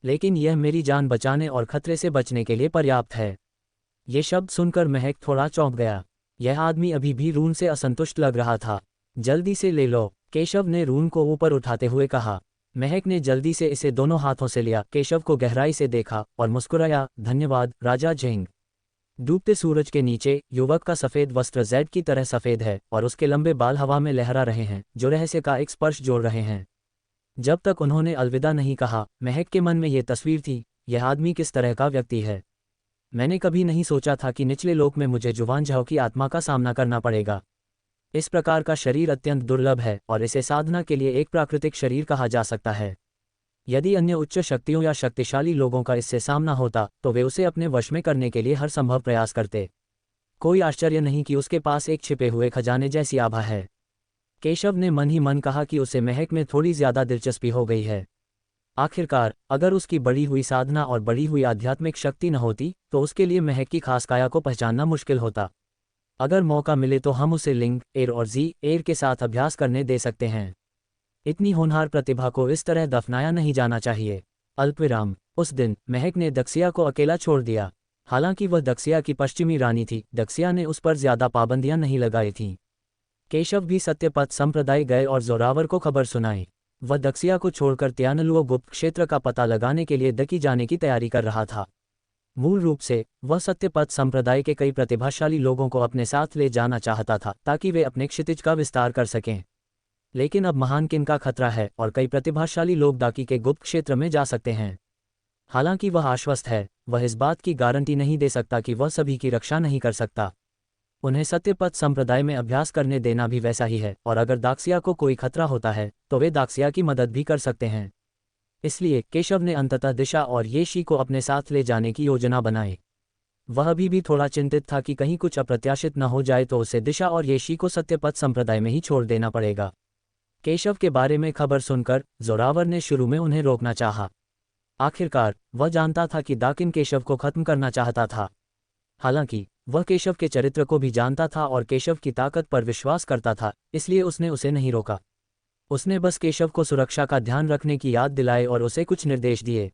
लेकिन यह मेरी जान बचाने और खतरे से बचने के लिए पर्याप्त है। ये शब्द सुनकर महक थोड़ा चौंक गया। यह आदमी अभी भी रून से असंतुष्ट लग रहा था। जल्दी से ले लो, केशव ने रून को ऊपर उठाते हुए कहा। महक ने जल्दी से इसे दोनों हाथों से लिया, केशव को गहराई से देखा और मुस्कुराया। धन्यवाद राजा झेंग। डूबते सूरज के नीचे युवक का सफ़ेद वस्त्र जेड की तरह सफ़ेद है और उसके लंबे बाल हवा में लहरा रहे हैं, जो रहस्य का एक स्पर्श जोड़ रहे हैं। जब तक उन्होंने अलविदा नहीं कहा, महक के मन में ये तस्वीर थी, यह आदमी किस तरह का व्यक्ति है। मैंने कभी नहीं सोचा था कि निचले लोक में मुझे जुवानझाओ की आत्मा का सामना करना पड़ेगा। इस प्रकार का शरीर अत्यंत दुर्लभ है और इसे साधना के लिए एक प्राकृतिक शरीर कहा जा सकता है। यदि अन्य उच्च शक्तियों या शक्तिशाली लोगों का इससे सामना होता तो वे उसे अपने वश में करने के लिए हर संभव प्रयास करते। कोई आश्चर्य नहीं कि उसके पास एक छिपे हुए खजाने जैसी आभा है। केशव ने मन ही मन कहा कि उसे महक में थोड़ी ज्यादा दिलचस्पी हो गई है। आखिरकार, अगर उसकी बढ़ी हुई साधना और बढ़ी हुई आध्यात्मिक शक्ति न होती तो उसके लिए महक की खास काया को पहचानना मुश्किल होता। अगर मौका मिले तो हम उसे लिंग एर और जी एर के साथ अभ्यास करने दे सकते हैं। इतनी होनहार प्रतिभा को इस तरह दफनाया नहीं जाना चाहिए। अल्पविराम। उस दिन महक ने दक्षिया को अकेला छोड़ दिया। हालांकि वह दक्षिया की पश्चिमी रानी थी, दक्षिया ने उस पर ज्यादा पाबंदियां नहीं लगाई थीं। केशव भी सत्यपथ संप्रदाय गए और जोरावर को खबर सुनाई। वह दक्षिया को छोड़कर त्यानलुओ गुप्त क्षेत्र का पता लगाने के लिए दकी जाने की तैयारी कर रहा था। मूल रूप से वह सत्यपथ संप्रदाय के कई प्रतिभाशाली लोगों को अपने साथ ले जाना चाहता था ताकि वे अपने क्षितिज का विस्तार कर सकें। लेकिन अब महानकिन का खतरा है और कई प्रतिभाशाली लोग दाकी के गुप्त क्षेत्र में जा सकते हैं। हालांकि वह आश्वस्त है, वह इस बात की गारंटी नहीं दे सकता कि वह सभी की रक्षा नहीं कर सकता। उन्हें सत्यपथ संप्रदाय में अभ्यास करने देना भी वैसा ही है, और अगर दाक्षिया को कोई खतरा होता है तो वे दाक्षिया की मदद भी कर सकते हैं। इसलिए केशव ने अंततः दिशा और येशी को अपने साथ ले जाने की योजना बनाई। वह अभी भी थोड़ा चिंतित था कि कहीं कुछ अप्रत्याशित न हो जाए तो उसे दिशा और येशी को सत्यपथ संप्रदाय में ही छोड़ देना पड़ेगा। केशव के बारे में खबर सुनकर जोरावर ने शुरू में उन्हें रोकना चाहा। आखिरकार वह जानता था कि दाकिन केशव को खत्म करना चाहता था। हालांकि वह केशव के चरित्र को भी जानता था और केशव की ताकत पर विश्वास करता था, इसलिए उसने उसे नहीं रोका। उसने बस केशव को सुरक्षा का ध्यान रखने की याद दिलाई और उसे कुछ निर्देश दिए।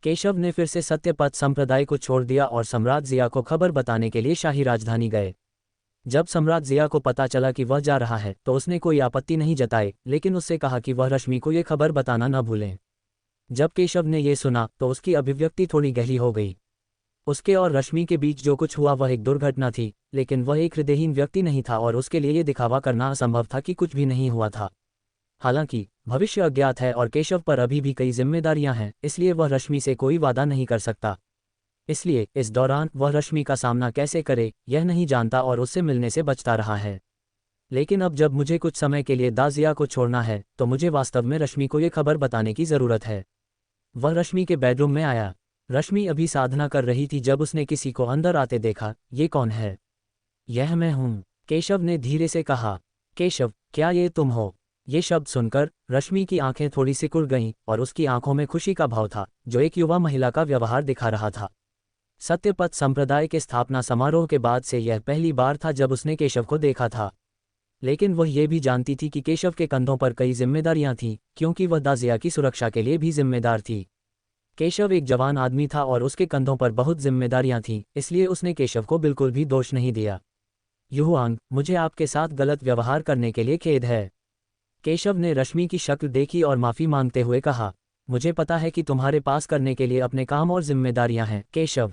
केशव ने फिर से सत्यपथ संप्रदाय को छोड़ दिया और सम्राट जिया को खबर बताने के लिए शाही राजधानी गए। जब सम्राट जिया को पता चला कि वह जा रहा है तो उसने कोई आपत्ति नहीं जताई, लेकिन उससे कहा कि वह रश्मि को ये खबर बताना न भूलें। जब केशव ने ये सुना तो उसकी अभिव्यक्ति थोड़ी गहरी हो गई। उसके और रश्मि के बीच जो कुछ हुआ वह एक दुर्घटना थी, लेकिन वह एक हृदयहीन व्यक्ति नहीं था और उसके लिए ये दिखावा करना असंभव था कि कुछ भी नहीं हुआ था। हालांकि भविष्य अज्ञात है और केशव पर अभी भी कई जिम्मेदारियां हैं, इसलिए वह रश्मि से कोई वादा नहीं कर सकता। इसलिए इस दौरान वह रश्मि का सामना कैसे करे यह नहीं जानता और उससे मिलने से बचता रहा है। लेकिन अब जब मुझे कुछ समय के लिए दाजिया को छोड़ना है तो मुझे वास्तव में रश्मि को ये खबर बताने की ज़रूरत है। वह रश्मि के बेडरूम में आया। रश्मि अभी साधना कर रही थी जब उसने किसी को अंदर आते देखा। ये कौन है? यह मैं हूँ, केशव ने धीरे से कहा। केशव, क्या ये तुम हो? ये शब्द सुनकर रश्मि की आंखें थोड़ी सिकुड़ गईं और उसकी आंखों में खुशी का भाव था, जो एक युवा महिला का व्यवहार दिखा रहा था। सत्यपथ संप्रदाय के स्थापना समारोह के बाद से यह पहली बार था जब उसने केशव को देखा था। लेकिन वह ये भी जानती थी कि केशव के कंधों पर कई जिम्मेदारियां थीं, क्योंकि वह दाजिया की सुरक्षा के लिए भी जिम्मेदार थी। केशव एक जवान आदमी था और उसके कंधों पर बहुत जिम्मेदारियां थीं, इसलिए उसने केशव को बिल्कुल भी दोष नहीं दिया। युहुआंग, मुझे आपके साथ गलत व्यवहार करने के लिए खेद है। केशव ने रश्मि की शक्ल देखी और माफ़ी मांगते हुए कहा, मुझे पता है कि तुम्हारे पास करने के लिए अपने काम और जिम्मेदारियां हैं केशव।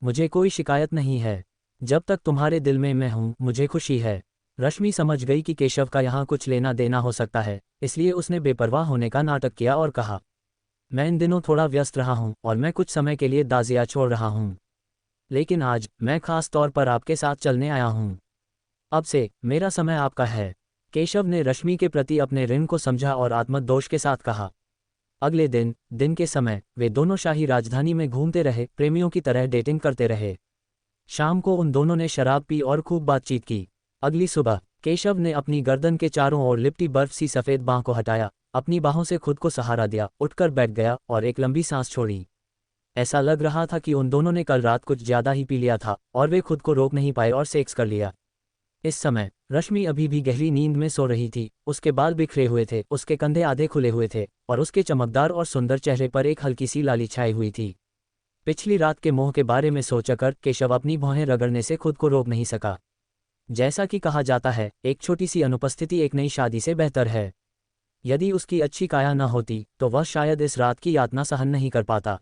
मुझे कोई शिकायत नहीं है। जब तक तुम्हारे दिल में मैं हूं, मुझे खुशी है। रश्मि समझ गई कि केशव का यहाँ कुछ लेना देना हो सकता है, इसलिए उसने बेपरवाह होने का नाटक किया और कहा, मैं इन दिनों थोड़ा व्यस्त रहा हूं और मैं कुछ समय के लिए दाजिया छोड़ रहा हूं। लेकिन आज मैं खास तौर पर आपके साथ चलने आया हूं। अब से मेरा समय आपका है। केशव ने रश्मि के प्रति अपने ऋण को समझा और आत्मदोष के साथ कहा। अगले दिन के समय वे दोनों शाही राजधानी में घूमते रहे, प्रेमियों की तरह डेटिंग करते रहे। शाम को उन दोनों ने शराब पी और खूब बातचीत की। अगली सुबह केशव ने अपनी गर्दन के चारों ओर लिपटी बर्फ सी सफ़ेद बाँह को हटाया, अपनी बाहों से खुद को सहारा दिया, उठकर बैठ गया और एक लंबी सांस छोड़ी। ऐसा लग रहा था कि उन दोनों ने कल रात कुछ ज्यादा ही पी लिया था और वे खुद को रोक नहीं पाए और सेक्स कर लिया। इस समय रश्मि अभी भी गहरी नींद में सो रही थी। उसके बाल बिखरे हुए थे, उसके कंधे आधे खुले हुए थे और उसके चमकदार और सुंदर चेहरे पर एक हल्की सी लाली छाई हुई थी। पिछली रात के मोह के बारे में सोचकर केशव अपनी भौहें रगड़ने से खुद को रोक नहीं सका। जैसा कि कहा जाता है, एक छोटी सी अनुपस्थिति एक नई शादी से बेहतर है। यदि उसकी अच्छी काया न होती तो वह शायद इस रात की यातना सहन नहीं कर पाता।